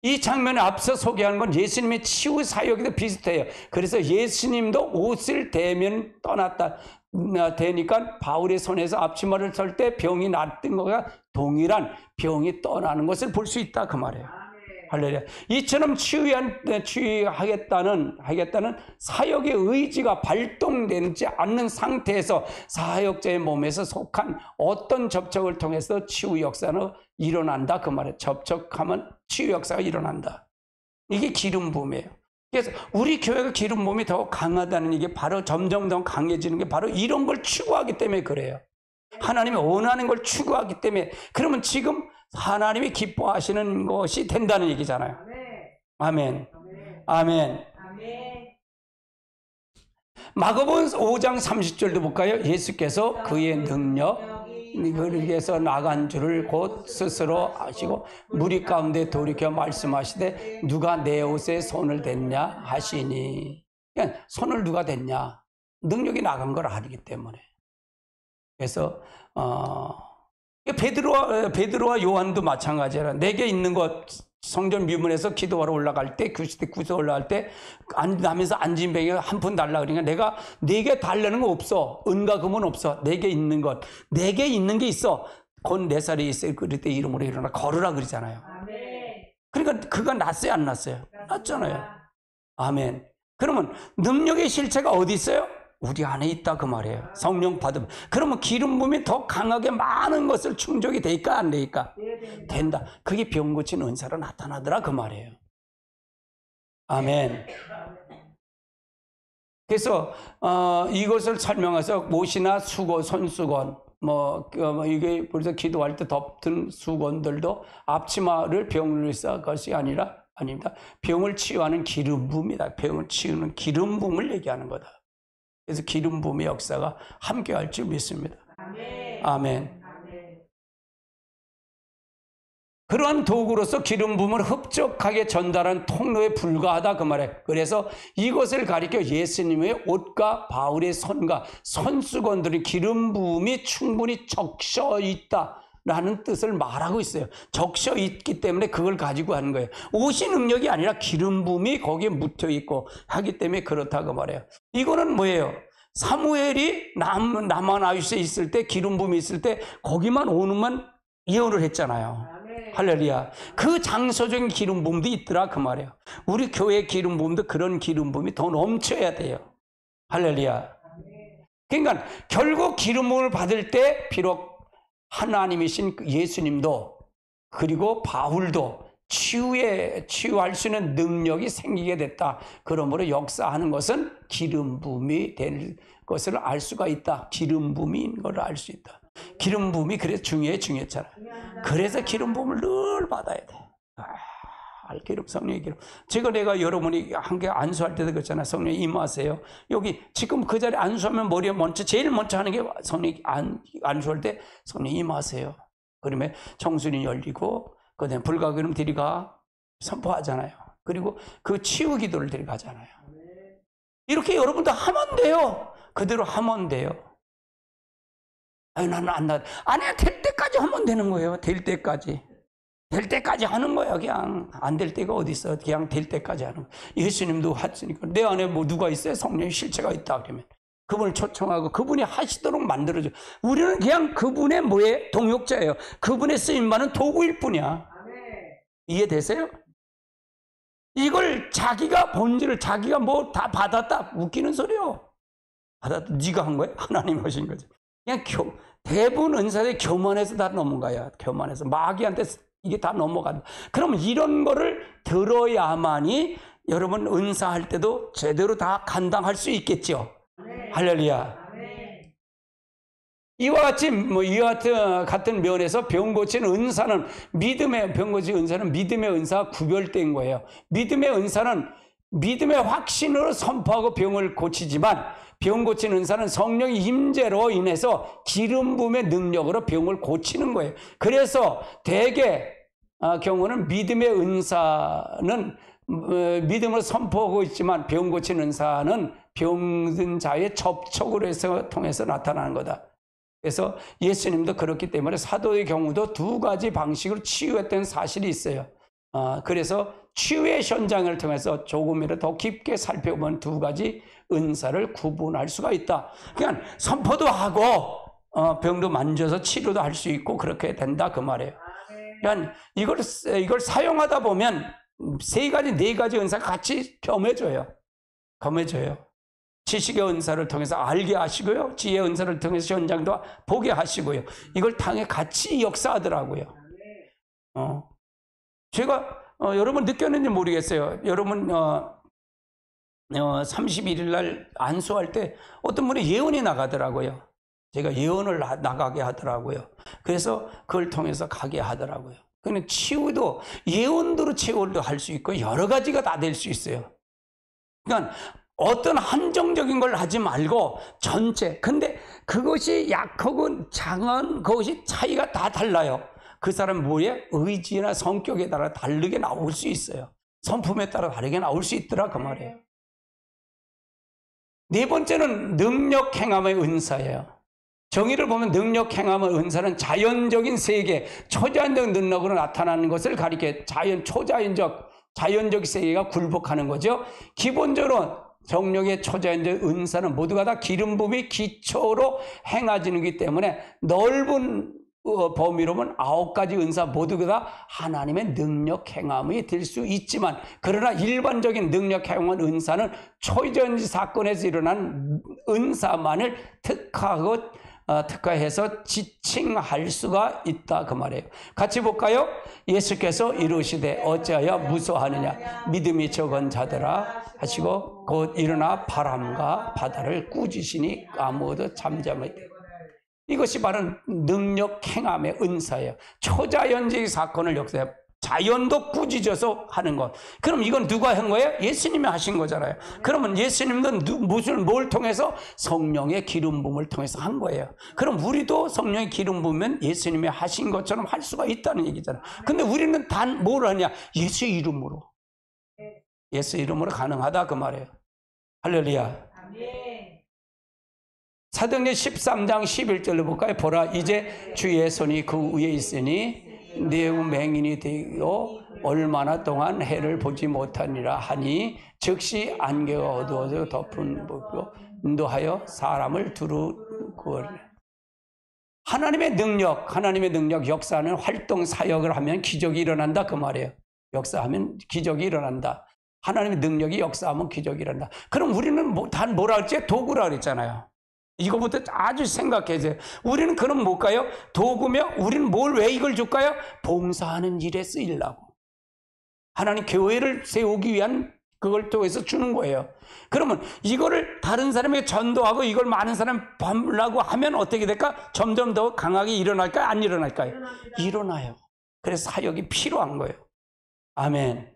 이 장면에 앞서 소개하는 건 예수님의 치유 사역에도 비슷해요. 그래서 예수님도 옷을 대면 떠났다 되니까 바울의 손에서 앞치마를 설 때 병이 낫던 것과 동일한 병이 떠나는 것을 볼 수 있다 그 말이에요. 할렐루야. 이처럼 치유하겠다는 사역의 의지가 발동되지 않는 상태에서 사역자의 몸에서 속한 어떤 접촉을 통해서 치유 역사는 일어난다 그 말이에요. 접촉하면 치유 역사가 일어난다. 이게 기름 부음이에요. 그래서 우리 교회가 기름 부음이 더 강하다는 이게 바로 점점 더 강해지는 게 바로 이런 걸 추구하기 때문에 그래요. 하나님이 원하는 걸 추구하기 때문에. 그러면 지금 하나님이 기뻐하시는 것이 된다는 얘기잖아요. 아멘. 아멘. 마가복음 5장 30절도 볼까요? 예수께서 그의 능력 그에게서 나간 줄을 곧 스스로 아시고 무리 가운데 돌이켜 말씀하시되 누가 내 옷에 손을 댔냐 하시니. 그러니까 손을 누가 댔냐? 능력이 나간 걸 알기 때문에. 그래서 베드로와 요한도 마찬가지라. 내게 있는 것 성전 미문에서 기도하러 올라갈 때 구조 올라갈 때 나면서 앉은 병이 한 푼 달라 그러니까 내가 내게 달라는 거 없어. 은과 금은 없어. 내게 있는 것. 내게 있는 게 있어. 곧 4살에 있을 그때 이름으로 일어나 걸으라 그러잖아요. 그러니까 그가 났어요 안 났어요? 났잖아요. 아멘. 그러면 능력의 실체가 어디 있어요? 우리 안에 있다 그 말이에요. 성령 받으면. 그러면 기름 부음이 더 강하게 많은 것을 충족이 될까 안 될까? 된다. 그게 병 고치는 은사로 나타나더라 그 말이에요. 아멘. 그래서 이것을 설명해서 못이나 수건, 손수건, 이게 벌써 기도할 때 덮은 수건들도 앞치마를 병을 위해서 것이 아닙니다. 병을 치유하는 기름 부음이다. 병을 치유는 기름 부음을 얘기하는 거다. 그래서 기름 부음의 역사가 함께할 줄 믿습니다. 아멘. 아멘. 그러한 도구로서 기름 부음을 흡족하게 전달하는 통로에 불과하다 그 말이에요. 그래서 이것을 가리켜 예수님의 옷과 바울의 손과 손수건들이 기름 부음이 충분히 적셔 있다라는 뜻을 말하고 있어요. 적셔 있기 때문에 그걸 가지고 하는 거예요. 옷이 능력이 아니라 기름 부음이 거기에 묻혀 있고 하기 때문에 그렇다 그 말이에요. 이거는 뭐예요? 사무엘이 남아나윗에 있을 때 기름 부음이 있을 때 거기만 오는만 예언을 했잖아요. 할렐루야. 그 장소적인 기름 부음도 있더라 그 말이에요. 우리 교회 기름 부음도 그런 기름 부음이 더 넘쳐야 돼요. 할렐루야. 그러니까 결국 기름 부음을 받을 때 비록 하나님이신 예수님도 그리고 바울도 치유할 수 있는 능력이 생기게 됐다. 그러므로 역사하는 것은 기름 부음이 될 것을 알 수가 있다. 기름 부음인 걸 알 수 있다. 기름 부음이 그래서 중요했잖아. 그래서 기름 부음을 늘 받아야 돼. 기름, 성령의 기름. 내가 여러분이 한개 안수할 때도 그렇잖아. 성령이 임하세요. 여기 지금 그 자리에 안수하면 머리에 제일 먼저 하는 게 성령이 안수할 때 성령이 임하세요. 그러면 청순이 열리고 그다음에 불과 기름 들이가 선포하잖아요. 그리고 그 치유 기도를 들이가잖아요. 이렇게 여러분도 하면 돼요. 그대로 하면 돼요. 나는 아니야, 될 때까지 하면 되는 거예요. 될 때까지 하는 거야. 그냥 안 될 때가 어디 있어. 그냥 될 때까지 하는 거야. 예수님도 하시니까 내 안에 누가 있어요? 성령의 실체가 있다 그러면 그분을 초청하고 그분이 하시도록 만들어줘. 우리는 그냥 그분의 동역자예요. 그분의 쓰임받는 도구일 뿐이야. 이해되세요? 이걸 자기가 본질을 자기가 다 받았다 웃기는 소리요. 네가 한 거야? 하나님 하신 거지. 그냥 대부분 은사들이 교만해서 다 넘어가요. 교만해서 마귀한테 이게 다 넘어간다. 그럼 이런 거를 들어야만이 여러분 은사할 때도 제대로 다 감당할 수 있겠죠. 할렐루야. 이와 같은 면에서 병 고치는 은사는 병 고치는 은사는 믿음의 은사와 구별된 거예요. 믿음의 은사는 믿음의 확신으로 선포하고 병을 고치지만 병 고치는 은사는 성령의 임재로 인해서 기름 부음의 능력으로 병을 고치는 거예요. 그래서 대개 경우는 믿음의 은사는 믿음을 선포하고 있지만 병 고치는 은사는 병든 자의 접촉으로 해서 통해서 나타나는 거다. 그래서 예수님도 그렇기 때문에 사도의 경우도 두 가지 방식으로 치유했던 사실이 있어요. 그래서 치유의 현장을 통해서 조금이라도 더 깊게 살펴보면 두 가지 은사를 구분할 수가 있다. 그냥 선포도 하고 병도 만져서 치료도 할 수 있고 그렇게 된다 그 말이에요. 그러니까 이걸 사용하다 보면 네 가지 은사가 같이 겸해져요. 지식의 은사를 통해서 알게 하시고요. 지혜의 은사를 통해서 현장도 보게 하시고요. 이걸 당에 같이 역사하더라고요. 제가 여러분 느꼈는지 모르겠어요. 여러분 31일 날 안수할 때 어떤 분이 예언이 나가더라고요. 제가 예언을 나가게 하더라고요. 그래서 그걸 통해서 가게 하더라고요. 그런데 치유도 예언대로 치유도 할 수 있고 여러 가지가 다 될 수 있어요. 그러니까 어떤 한정적인 걸 하지 말고 전체. 근데 그것이 약하고 강한 그것이 차이가 다 달라요. 그 사람 의지나 성격에 따라 다르게 나올 수 있어요. 성품에 따라 다르게 나올 수 있더라 그 말이에요. 네 번째는 능력 행함의 은사예요. 정의를 보면 능력 행함의 은사는 자연적인 세계, 초자연적 능력으로 나타나는 것을 가리켜 자연적 세계가 굴복하는 거죠. 기본적으로 정력의 초자연적 은사는 모두가 다 기름 부음이 기초로 행하지기 때문에 넓은 범위로 보면 9가지 은사 모두가 다 하나님의 능력 행함이 될 수 있지만 그러나 일반적인 능력 행함 은사는 초전지 사건에서 일어난 은사만을 특화하고 특화해서 지칭할 수가 있다 그 말이에요. 같이 볼까요? 예수께서 이르시되 어찌하여 무서워하느냐 믿음이 적은 자들아 하시고 곧 일어나 바람과 바다를 꾸짖으시니 아무도 잠잠하되. 이것이 바로 능력 행함의 은사예요. 초자연적인 사건을 역사해 자연도 꾸짖어서 하는 것. 그럼 이건 누가 한 거예요? 예수님이 하신 거잖아요. 그러면 예수님도 뭘 통해서? 성령의 기름 부음을 통해서 한 거예요. 그럼 우리도 성령의 기름 부으면 예수님이 하신 것처럼 할 수가 있다는 얘기잖아요. 근데 우리는 단 뭘 하냐? 예수 이름으로. 예수 이름으로 가능하다 그 말이에요. 할렐루야. 사도행전 13장 11절로 볼까요? 보라 이제 주의 손이 그 위에 있으니 네 맹인이 되어 얼마나 동안 해를 보지 못하니라 하니 즉시 안개가 어두워져 덮은 것으로 인도하여 사람을 두루고. 하나님의 능력 역사하는 활동 사역을 하면 기적이 일어난다 그 말이에요. 역사하면 기적이 일어난다. 하나님의 능력이 역사하면 기적이 일어난다. 그럼 우리는 단 뭐라 할지 도구라 그랬잖아요. 이거부터 아주 생각해야죠. 우리는 그럼 뭘까요? 도구며 우리는 왜 이걸 줄까요? 봉사하는 일에 쓰이려고. 하나님 교회를 세우기 위한 그걸 통해서 주는 거예요. 그러면 이거를 다른 사람에게 전도하고 이걸 많은 사람 받으려고 하면 어떻게 될까? 점점 더 강하게 일어날까요? 안 일어날까요? 일어나요. 그래서 사역이 필요한 거예요. 아멘.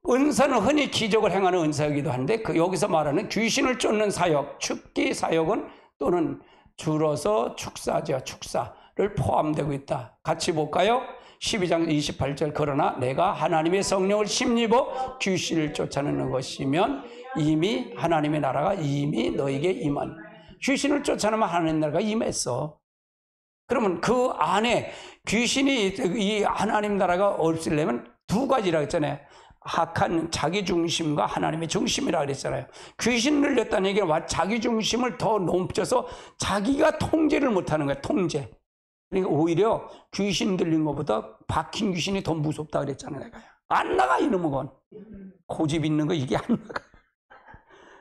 은사는 흔히 기적을 행하는 은사이기도 한데 여기서 말하는 귀신을 쫓는 사역, 축기 사역은 또는 줄어서 축사죠. 축사를 포함되고 있다. 같이 볼까요? 12장 28절 그러나 내가 하나님의 성령을 힘입어 귀신을 쫓아내는 것이면 이미 하나님의 나라가 이미 너에게 임한. 귀신을 쫓아내면 하나님의 나라가 임했어. 그러면 그 안에 귀신이 이 하나님 나라가 없으려면 두 가지라고 했잖아요. 악한 자기 중심과 하나님의 중심이라 그랬잖아요. 귀신 늘렸다는 얘기는 자기 중심을 더 넘쳐서 자기가 통제를 못하는 거예요. 통제. 그러니까 오히려 귀신 들린 것보다 박힌 귀신이 더 무섭다 그랬잖아요. 내가. 안 나가 이놈은 건. 고집 있는 거 이게 안 나가.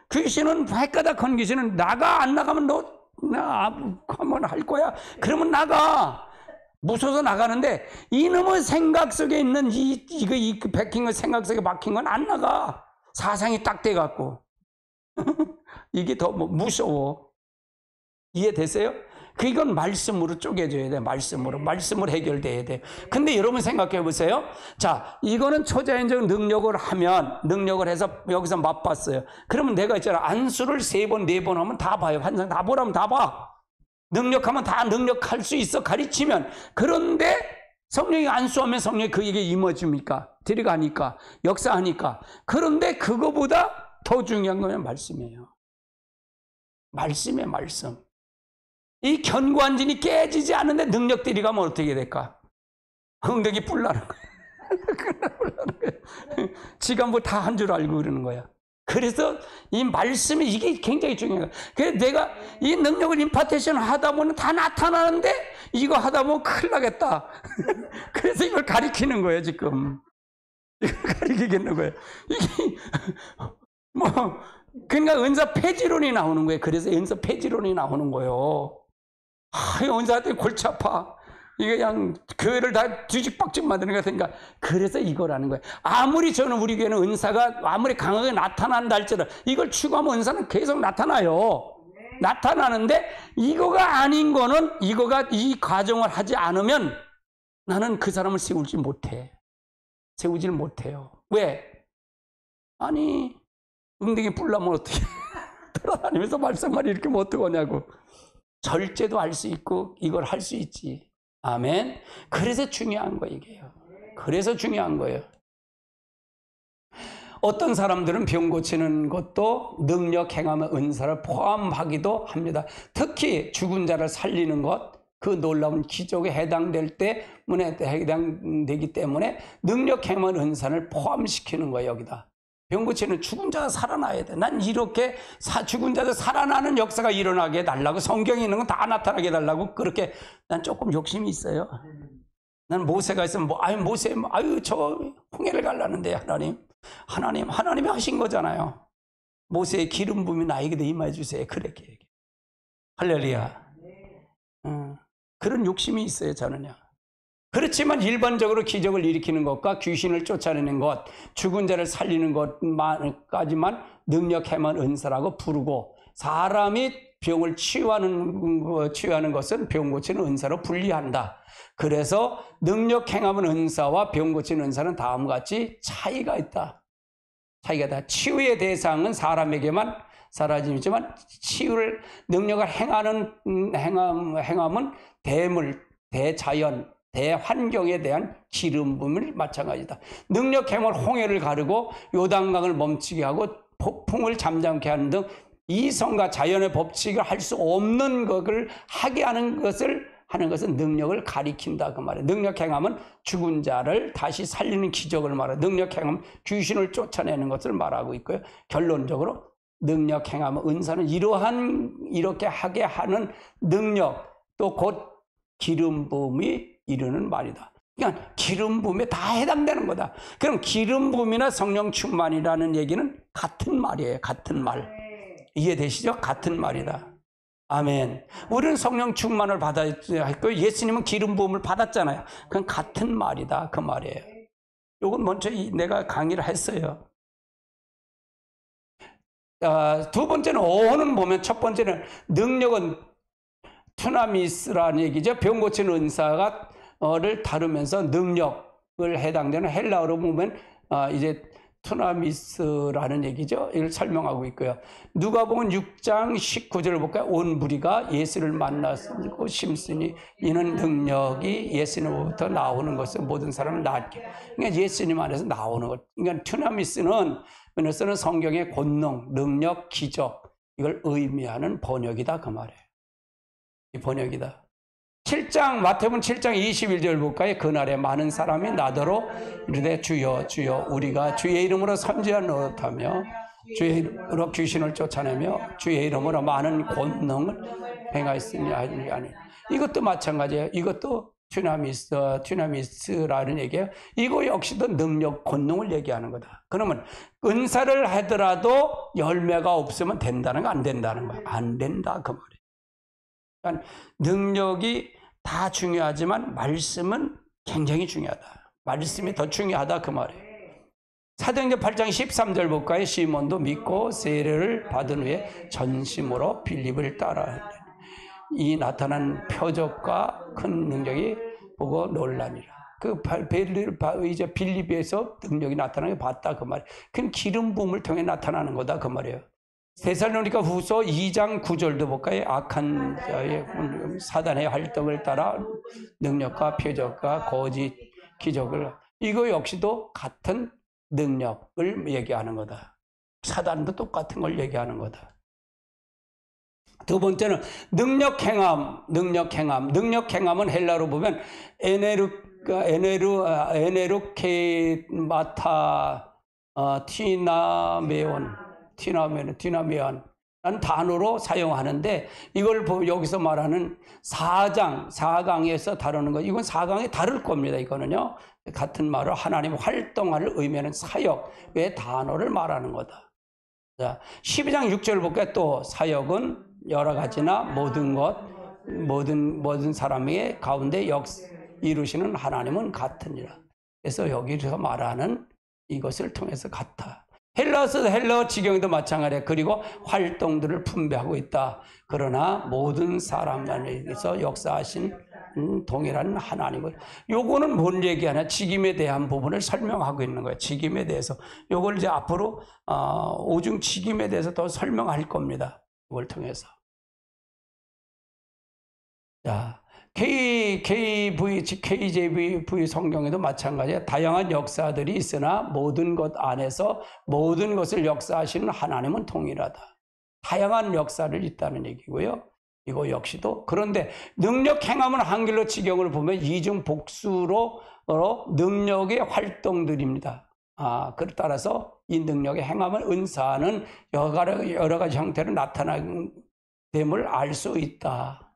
귀신은 발가닥 건 귀신은 나가. 안 나가면 너 한번 할 거야. 그러면 나가. 무서워서 나가는데 이놈의 생각 속에 있는 이 박힌 거 생각 속에 박힌 건 안 나가. 사상이 딱 돼갖고 이게 더 무서워. 이해되세요? 그건 말씀으로 쪼개져야 돼. 말씀으로 해결돼야 돼. 근데 여러분 생각해 보세요. 자, 이거는 초자연적 능력을 해서 여기서 맛봤어요. 그러면 내가 있잖아. 안수를 3번, 4번 하면 다 봐요. 환상 다 보라면 다 봐. 능력하면 다 능력할 수 있어. 가르치면. 그런데 성령이 안수하면 성령이 그에게 임해줍니까? 들어가니까. 역사하니까. 그런데 그거보다 더 중요한 건 말씀이에요. 말씀이에요. 말씀. 이 견고한 진이 깨지지 않는데 능력 들이가면 어떻게 될까? 엉덩이 뿔나는 거야. 지가 뭐 다 한 줄 알고 그러는 거야. 그래서 이 말씀이 이게 굉장히 중요한 거야. 그래서 내가 이 능력을 임파테이션 하다 보면 다 나타나는데 이거 하다 보면 큰일 나겠다. 그래서 이걸 가리키는 거예요, 지금. 이걸 가리키겠는 거예요. 이게 그러니까 은사 폐지론이 나오는 거예요. 그래서 은사 폐지론이 나오는 거예요. 은사한테 골치 아파. 이게 그냥 교회를 다 뒤죽박죽 만드는 것 같으니까. 그래서 이거라는 거예요. 아무리 저는 우리 교회는 은사가 아무리 강하게 나타난다 할지라도 이걸 추구하면 은사는 계속 나타나요. 나타나는데 이거가 아닌 거는 이거가 이 과정을 하지 않으면 나는 그 사람을 세우질 못해요. 왜? 아니 엉덩이 뿔나면 어떻게 돌아다니면서 말씀만 이렇게 못 듣거냐고. 절제도 할 수 있고 이걸 할 수 있지. 아멘. 그래서 중요한 거예요, 이게요. 그래서 중요한 거예요. 어떤 사람들은 병 고치는 것도 능력 행하면 은사를 포함하기도 합니다. 특히 죽은 자를 살리는 것, 그 놀라운 기적에 해당되기 때문에 능력 행하면 은사를 포함시키는 거예요, 여기다. 병 고치는 죽은 자가 살아나야 돼. 난 이렇게 죽은 자들 살아나는 역사가 일어나게 해달라고, 성경에 있는 건 다 나타나게 해달라고, 그렇게 난 조금 욕심이 있어요. 난 모세가 있으면 저 홍해를 갈라는데 하나님이 하신 거잖아요. 모세의 기름 부음이 나에게도 임하여 주세요. 그렇게 얘기해. 할렐루야. 그런 욕심이 있어요, 저는요. 그렇지만 일반적으로 기적을 일으키는 것과 귀신을 쫓아내는 것, 죽은 자를 살리는 것까지만 능력 행한 은사라고 부르고, 사람이 병을 치유하는 것은 병 고치는 은사로 분리한다. 그래서 능력 행하는 은사와 병 고치는 은사는 다음과 같이 차이가 있다. 차이가 있다. 치유의 대상은 사람에게만 사라지지만 치유를 능력을 행함은 대물, 대자연, 대환경에 대한 기름 부음을 마찬가지다. 능력 행을 홍해를 가르고 요단강을 멈추게 하고 폭풍을 잠잠케 하는 등 이성과 자연의 법칙을 할 수 없는 것을 하게 하는 것은 능력을 가리킨다 그 말이에요. 능력 행함은 죽은 자를 다시 살리는 기적을 말해요. 능력 행함은 귀신을 쫓아내는 것을 말하고 있고요. 결론적으로 능력 행함은 은사는 이렇게 하게 하는 능력, 또 곧 기름 부음이 이르는 말이다. 그러니까 기름 부음에 다 해당되는 거다. 그럼 기름 부음이나 성령 충만이라는 얘기는 같은 말이에요. 같은 말. 이해되시죠? 같은 말이다. 아멘. 우리는 성령 충만을 받아야 했고 예수님은 기름 부음을 받았잖아요. 그건 같은 말이다. 그 말이에요. 이건 먼저 내가 강의를 했어요. 두 번째는 어는 보면 첫 번째는 능력은 투나미스라는 얘기죠. 병 고치는 은사를 다루면서 능력을 해당되는 헬라어로 보면 이제 투나미스라는 얘기죠. 이걸 설명하고 있고요. 누가복음 6장 19절을 볼까요? 온 무리가 예수를 만나고 심으니 이는 능력이 예수님으로부터 나오는 것을 모든 사람은 낫게. 그러니까 예수님 안에서 나오는 것. 그러니까 투나미스는 성경의 권능, 능력, 기적 이걸 의미하는 번역이다 그 말이에요. 이 번역이다. 7장 마태복음 7장 21절 볼까요? 그날에 많은 사람이 나더러 이르되 주여 주여 우리가 주의 이름으로 선지자노릇하며 주의 이름으로 귀신을 쫓아내며 주의 이름으로 많은 권능을 행하였으니 아니. 이것도 마찬가지예요. 이것도 튜나미스라는 얘기예요. 이거 역시도 능력, 권능을 얘기하는 거다. 그러면 은사를 하더라도 열매가 없으면 된다는 거 안 된다는 거야. 안 된다 그 말이에요. 그러니까 능력이 다 중요하지만 말씀은 굉장히 중요하다. 말씀이 더 중요하다 그 말이에요. 사도행전 8장 13절 볼까요? 시몬도 믿고 세례를 받은 후에 전심으로 빌립을 따라 이 나타난 표적과 큰 능력이 보고 놀라니라. 그 이제 빌립에서 능력이 나타나게 봤다 그 말이에요. 그건 기름 부음을 통해 나타나는 거다 그 말이에요. 데살로니가 후서 2장 9절도 볼까요? 악한 자의 사단의 활동을 따라 능력과 표적과 거짓 기적을 이거 역시도 같은 능력을 얘기하는 거다. 사단도 똑같은 걸 얘기하는 거다. 두 번째는 능력 행함. 능력 행함은 헬라로 보면 에네루케마타 티나메온 라는 단어로 사용하는데 이걸 여기서 말하는 4강에서 다루는 거 이건 4강에 다를 겁니다. 이거는요. 같은 말을 하나님 활동을 의미하는 사역의 단어를 말하는 거다. 자, 12장 6절 볼까요? 또 사역은 여러 가지나 모든 사람의 가운데 이루시는 하나님은 같으니라. 그래서 여기서 말하는 이것을 통해서 같아. 헬라어 지경도 마찬가지예요. 그리고 활동들을 분배하고 있다. 그러나 모든 사람에게서 역사하신 동일한 하나님을 요거는 뭔 얘기하냐? 직임에 대한 부분을 설명하고 있는 거예요. 직임에 대해서 요걸 이제 앞으로 오중 직임에 대해서 더 설명할 겁니다. 이걸 통해서. 자, KJV 성경에도 마찬가지예요. 다양한 역사들이 있으나 모든 것 안에서 모든 것을 역사하시는 하나님은 동일하다. 다양한 역사를 있다는 얘기고요. 이거 역시도 그런데 능력 행함은 한글로 지경을 보면 이중 복수로 능력의 활동들입니다. 그에 따라서 이 능력의 행함은 은사는 여러 가지 형태로 나타남을 알 수 있다.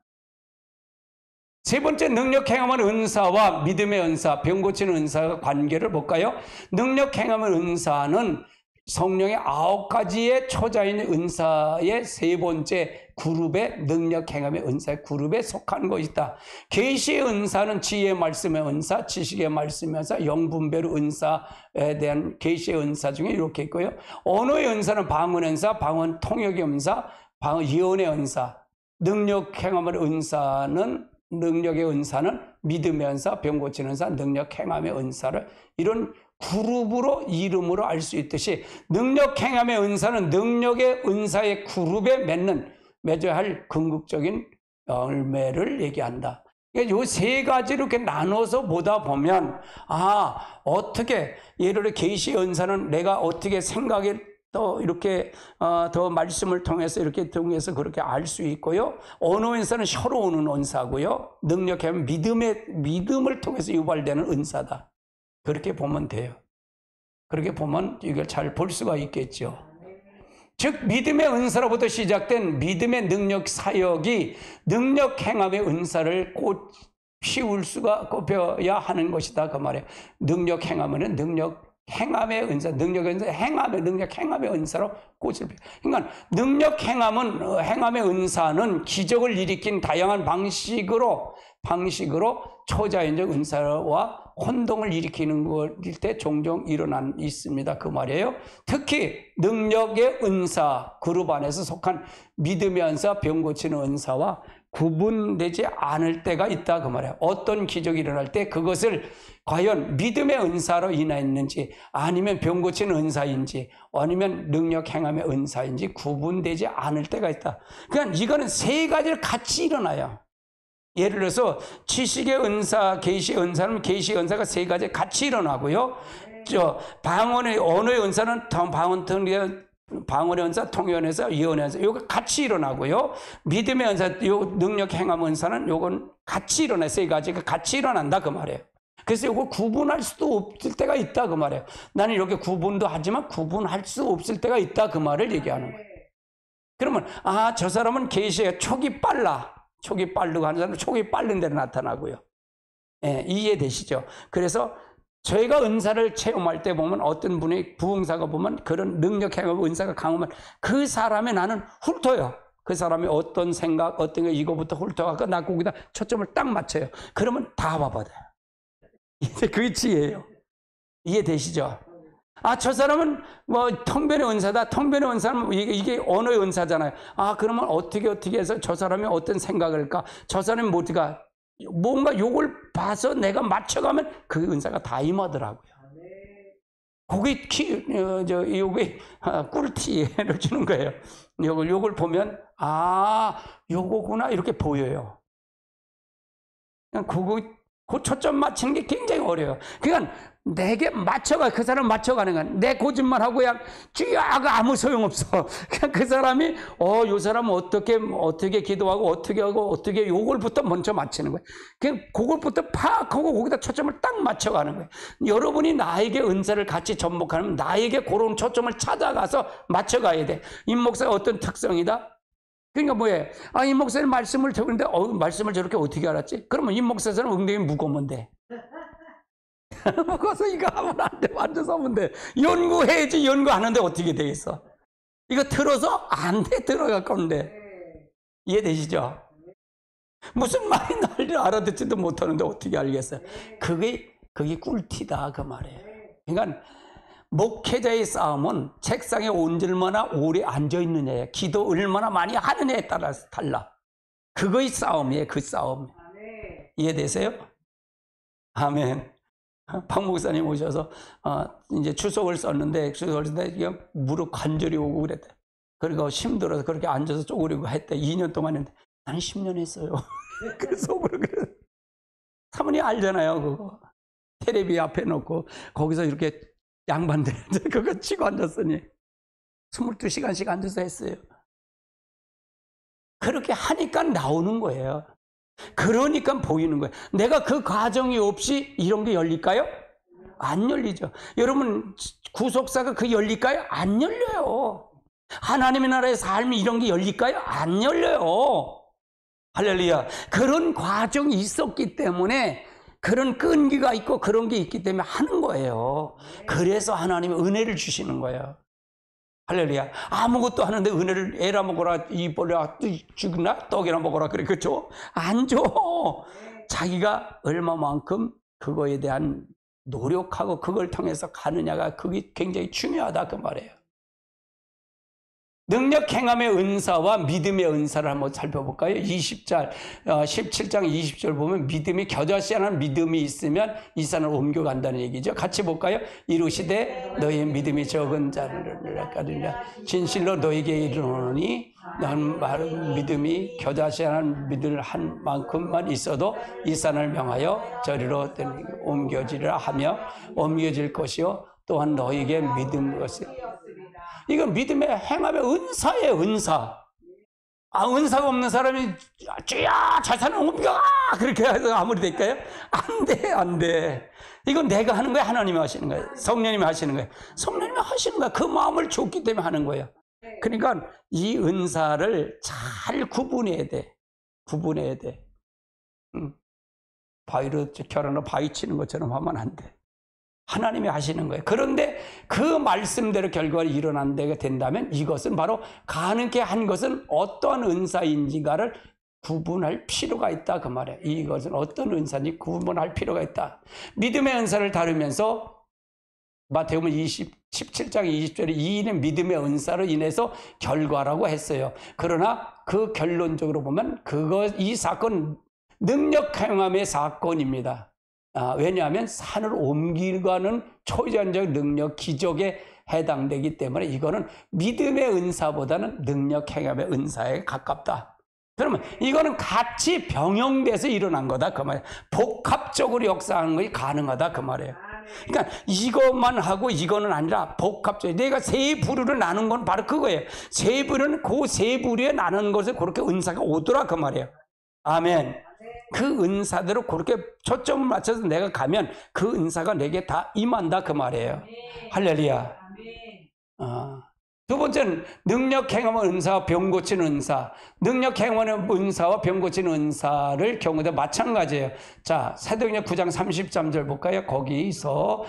세 번째 능력 행함은 은사와 믿음의 은사, 병 고치는 은사가 관계를 볼까요? 능력 행함은 은사는 성령의 9가지의 초자인 은사의 세 번째 그룹의 능력 행함의 은사의 그룹에 속한 것이다. 계시의 은사는 지혜의 말씀의 은사, 지식의 말씀의 은사, 영분별 은사에 대한 계시의 은사 중에 이렇게 있고요. 언어의 은사는 방언 은사, 방언 통역의 은사, 방언 예언의 은사, 능력 행함의 은사는 능력의 은사는 믿음의 은사, 병 고치는 은사, 능력 행함의 은사를 이런 그룹으로 이름으로 알 수 있듯이 능력 행함의 은사는 능력의 은사의 그룹에 맺어야 할 궁극적인 열매를 얘기한다. 이 세 가지로 이렇게 나눠서 보다 보면 어떻게 예를 들어 계시 은사는 내가 어떻게 생각에 또 이렇게 더 말씀을 통해서 이렇게 통해서 그렇게 알 수 있고요. 언어 은사는 혀로 오는 은사고요. 능력 행함은 믿음을 통해서 유발되는 은사다. 그렇게 보면 돼요. 그렇게 보면 이걸 잘 볼 수가 있겠죠. 즉 믿음의 은사로부터 시작된 믿음의 능력 사역이 능력 행함의 은사를 꽃 피울 수가 꼽혀야 하는 것이다 그 말이에요. 능력 행함은 능력 행함의 은사, 능력 은사, 능력 행함의 은사로 꽃을 피워. 그러니까 능력 행함의 은사는 기적을 일으킨 다양한 방식으로 초자연적 은사와 혼동을 일으키는 것일 때 종종 있습니다. 그 말이에요. 특히 능력의 은사 그룹 안에서 속한 믿음의 은사, 병 고치는 은사와 구분되지 않을 때가 있다 그 말이에요. 어떤 기적이 일어날 때 그것을 과연 믿음의 은사로 인하였는지 아니면 병 고치는 은사인지 아니면 능력 행함의 은사인지 구분되지 않을 때가 있다. 그러니까 이거는 세 가지를 같이 일어나요. 예를 들어서 지식의 은사, 계시의 은사는 계시의 은사가 세 가지 같이 일어나고요. 방언의 언어의 은사는 방언의 은사, 통역의 은사, 예언의 은사 이거 같이 일어나고요. 믿음의 은사, 요 능력 행함 은사는 요건 같이 일어나 세 가지가 같이 일어난다 그 말이에요. 그래서 이거 구분할 수도 없을 때가 있다 그 말이에요. 나는 이렇게 구분도 하지만 구분할 수 없을 때가 있다 그 말을 얘기하는 거예요. 그러면 저 사람은 계시의 촉이 빠르고 하는 사람은 촉이 빠른 데로 나타나고요. 이해되시죠? 그래서 저희가 은사를 체험할 때 보면 어떤 분이 부흥사가 보면 그런 능력 행하고 은사가 강하면 그 사람의 나는 훑어요. 그 사람이 어떤 생각, 어떤 거 이거부터 훑어갖고 나 거기다 초점을 딱 맞춰요. 그러면 다 봐봐요. 이제 그게 지혜예요. 이해되시죠? 저 사람은 통변의 은사다. 통변의 은사는 이게 언어의 은사잖아요. 그러면 어떻게 해서 저 사람이 어떤 생각을 할까? 저 사람이 뭔가 요걸 봐서 내가 맞춰가면 그 은사가 다 임하더라고요. 요게 꿀티를 주는 거예요. 요걸 보면 요거구나 이렇게 보여요. 그 초점 맞추는 게 굉장히 어려워요. 그러니까 내게 그 사람 맞춰가는 거야. 내 거짓말하고 아무 소용없어. 그냥 그 사람이 요 사람은 어떻게 기도하고 어떻게 하고 어떻게 요걸부터 먼저 맞추는 거야. 그냥 그걸부터 파악하고 거기다 초점을 딱 맞춰가는 거야. 여러분이 나에게 은사를 같이 접목하면 나에게 그런 초점을 찾아가서 맞춰가야 돼. 임 목사가 어떤 특성이다? 그러니까 뭐예요? 이 목사님 말씀을 듣는데 말씀을 저렇게 어떻게 알았지? 그러면 임 목사는 엉덩이 무거우면 돼. 먹어서 이거 하면 안 돼. 앉아서 하면 돼. 연구해야지. 연구하는데 어떻게 되겠어? 이거 틀어서 안 돼. 들어갈 건데. 이해되시죠? 무슨 말이 나를 알아듣지도 못하는데 어떻게 알겠어요? 그게 꿀티다 그 말이에요. 그러니까 목회자의 싸움은 책상에 얼마나 오래 앉아있느냐에 기도 얼마나 많이 하느냐에 따라서 달라. 그거의 싸움이에요. 그 싸움. 이해되세요? 아멘. 박 목사님 오셔서 이제 추석을 썼는데 무릎 관절이 오고 그랬대. 그리고 힘들어서 그렇게 앉아서 쪼그리고 했대. 2년 동안 했는데 나는 10년 했어요. 그래서 그래. 사모님 알잖아요. 그거 테레비 앞에 놓고 거기서 이렇게 양반들 그거 치고 앉았으니 22시간씩 앉아서 했어요. 그렇게 하니까 나오는 거예요. 그러니까 보이는 거예요. 내가 그 과정이 없이 이런 게 열릴까요? 안 열리죠. 여러분 구속사가 그 열릴까요? 안 열려요. 하나님의 나라의 삶이 이런 게 열릴까요? 안 열려요. 할렐루야. 그런 과정이 있었기 때문에 그런 끈기가 있고 그런 게 있기 때문에 하는 거예요. 그래서 하나님은 은혜를 주시는 거예요. 할렐루야. 아무것도 하는데 은혜를 애라 먹어라, 이 벌레야 죽나 떡이나 먹어라 그래. 그렇죠? 안 줘. 자기가 얼마만큼 그거에 대한 노력하고 그걸 통해서 가느냐가 그게 굉장히 중요하다 그 말이에요. 능력 행함의 은사와 믿음의 은사를 한번 살펴볼까요? 17장 20절 보면 믿음이 겨자씨 하는 믿음이 있으면 이 산을 옮겨간다는 얘기죠. 같이 볼까요? 이루시되 너희의 믿음이 적은 자를 깎아주리라. 진실로 너에게 이르노니 난 말은 믿음이 겨자씨 하는 믿을 한 만큼만 있어도 이 산을 명하여 저리로 옮겨지리라 하며 옮겨질 것이요 또한 너에게 믿음 것이 이건 믿음의 행함의 은사예요. 은사. 은사가 없는 사람이 주야 잘 사는 옮겨가 그렇게 해서 아무리 될까요? 안 돼. 이건 내가 하는 거야? 하나님이 하시는 거예요? 성령님이 하시는 거예요? 성령님이 하시는 거야. 그 마음을 줬기 때문에 하는 거예요. 그러니까 이 은사를 잘 구분해야 돼. 바위로 결혼을 바위 치는 것처럼 하면 안 돼. 하나님이 하시는 거예요. 그런데 그 말씀대로 결과가 일어난다게 된다면 이것은 바로 가능케 한 것은 어떠한 은사인지가를 구분할 필요가 있다 그 말이에요. 이것은 어떤 은사인지 구분할 필요가 있다. 믿음의 은사를 다루면서 마태복음 17장 20절에 이는 믿음의 은사로 인해서 결과라고 했어요. 그러나 그 결론적으로 보면 이 사건 능력 행함의 사건입니다. 왜냐하면 산을 옮기가는 초자연적 능력, 기적에 해당되기 때문에 이거는 믿음의 은사보다는 능력 행함의 은사에 가깝다. 그러면 이거는 같이 병영돼서 일어난 거다 그 말이에요. 복합적으로 역사하는 것이 가능하다 그 말이에요. 그러니까 이것만 하고 이거는 아니라 복합적으로 내가 세 부류를 나눈 건 바로 그거예요. 세 부류는 그 세 부류에 나눈 것을 그렇게 은사가 오더라 그 말이에요. 아멘. 그 은사대로 그렇게 초점을 맞춰서 내가 가면 그 은사가 내게 다 임한다 그 말이에요. 할렐루야. 두 번째는 능력 행함의 은사와 병 고치는 은사. 능력 행함의 은사와 병 고치는 은사를 경우도 마찬가지예요. 자, 사도행전 9장 33절 볼까요? 거기서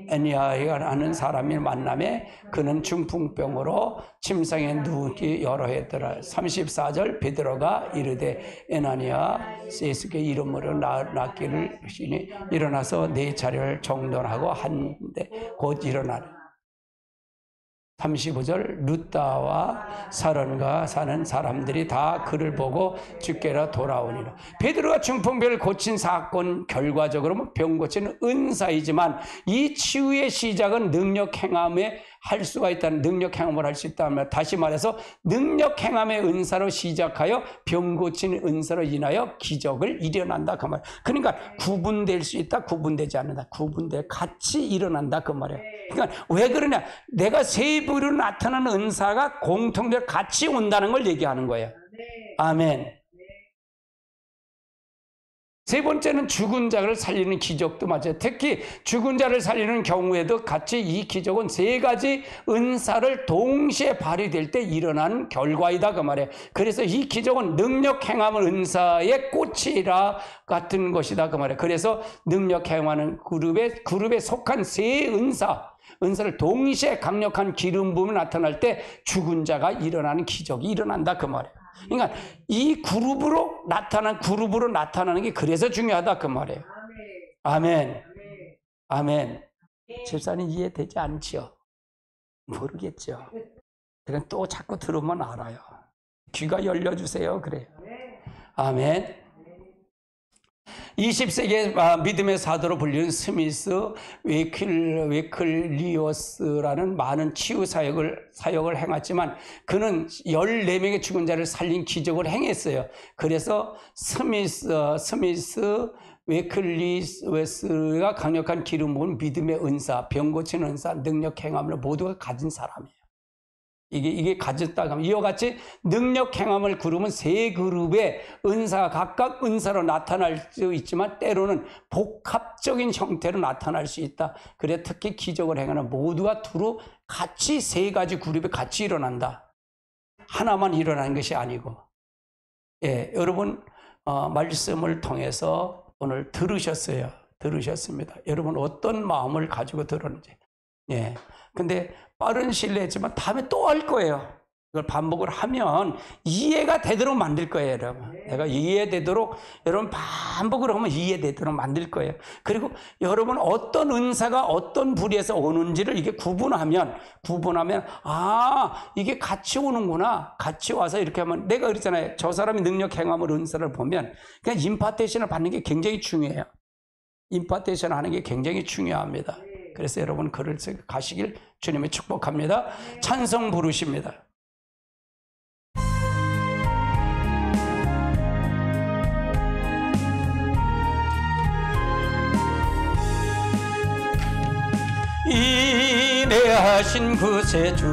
애니아라는 사람이 만남에 그는 중풍병으로 침상에 누우기 여러 해더라. 34절 베드로가 이르되 에나니아 예수께 이름으로 낫기를 시니 일어나서 네 자리를 정돈하고 한데 곧 일어나라. 35절 루다와 사론가 사는 사람들이 다 그를 보고 주께로 돌아오니라. 베드로가 중풍병을 고친 사건 결과적으로 병 고치는 은사이지만 이 치유의 시작은 능력 행함에 할 수가 있다는 능력 행함을 할 수 있다면 다시 말해서 능력 행함의 은사로 시작하여 병 고치는 은사로 인하여 기적을 일어난다 그 말. 그러니까 구분될 수 있다, 구분되지 않는다. 같이 일어난다 그 말이에요. 그러니까 왜 그러냐? 내가 세 부류로 나타나는 은사가 공통적으로 같이 온다는 걸 얘기하는 거예요. 아멘. 세 번째는 죽은 자를 살리는 기적도 맞아요. 특히 죽은 자를 살리는 경우에도 같이 이 기적은 세 가지 은사를 동시에 발휘될 때 일어나는 결과이다 그 말이에요. 그래서 이 기적은 능력 행함을 은사의 꽃이라 같은 것이다 그 말이에요. 그래서 능력 행하는 그룹에 속한 세 은사를 동시에 강력한 기름 부음이 나타날 때 죽은 자가 일어나는 기적이 일어난다 그 말이에요. 그러니까 이 그룹으로 나타나는 게 그래서 중요하다 그 말이에요. 아멘. 아멘. 집사님 이해되지 않지요? 모르겠죠. 그냥 또 자꾸 들으면 알아요. 귀가 열려주세요. 그래요. 아멘. 20세기의 믿음의 사도로 불리는 스미스 웨클리어스라는 많은 치유 사역을 행했지만 그는 14명의 죽은 자를 살린 기적을 행했어요. 그래서 스미스 웨클리어스가 강력한 기름 부은 믿음의 은사, 병 고치는 은사, 능력 행함을 모두가 가진 사람이에요. 이게 가졌다 하면 이와 같이 능력 행함을 그룹은 세 그룹의 은사가 각각 은사로 나타날 수 있지만 때로는 복합적인 형태로 나타날 수 있다. 그래 특히 기적을 행하는 모두가 두루 같이 세 가지 그룹이 같이 일어난다. 하나만 일어나는 것이 아니고. 예, 여러분 말씀을 통해서 오늘 들으셨습니다. 여러분 어떤 마음을 가지고 들었는지. 예. 근데 빠른 시일 내에 했지만 다음에 또 할 거예요. 그걸 반복을 하면 이해가 되도록 만들 거예요, 여러분. 내가 이해되도록, 여러분 반복을 하면 이해되도록 만들 거예요. 그리고 여러분 어떤 은사가 어떤 부류에서 오는지를 이게 구분하면, 아, 이게 같이 오는구나. 같이 와서 이렇게 하면, 내가 그랬잖아요. 저 사람이 능력, 행함을, 은사를 보면 그냥 임파테이션을 받는 게 굉장히 중요해요. 임파테이션 하는 게 굉장히 중요합니다. 그래서 여러분 글을 가시길 주님의 축복합니다. 찬송 부르십니다. 인내하신 구세주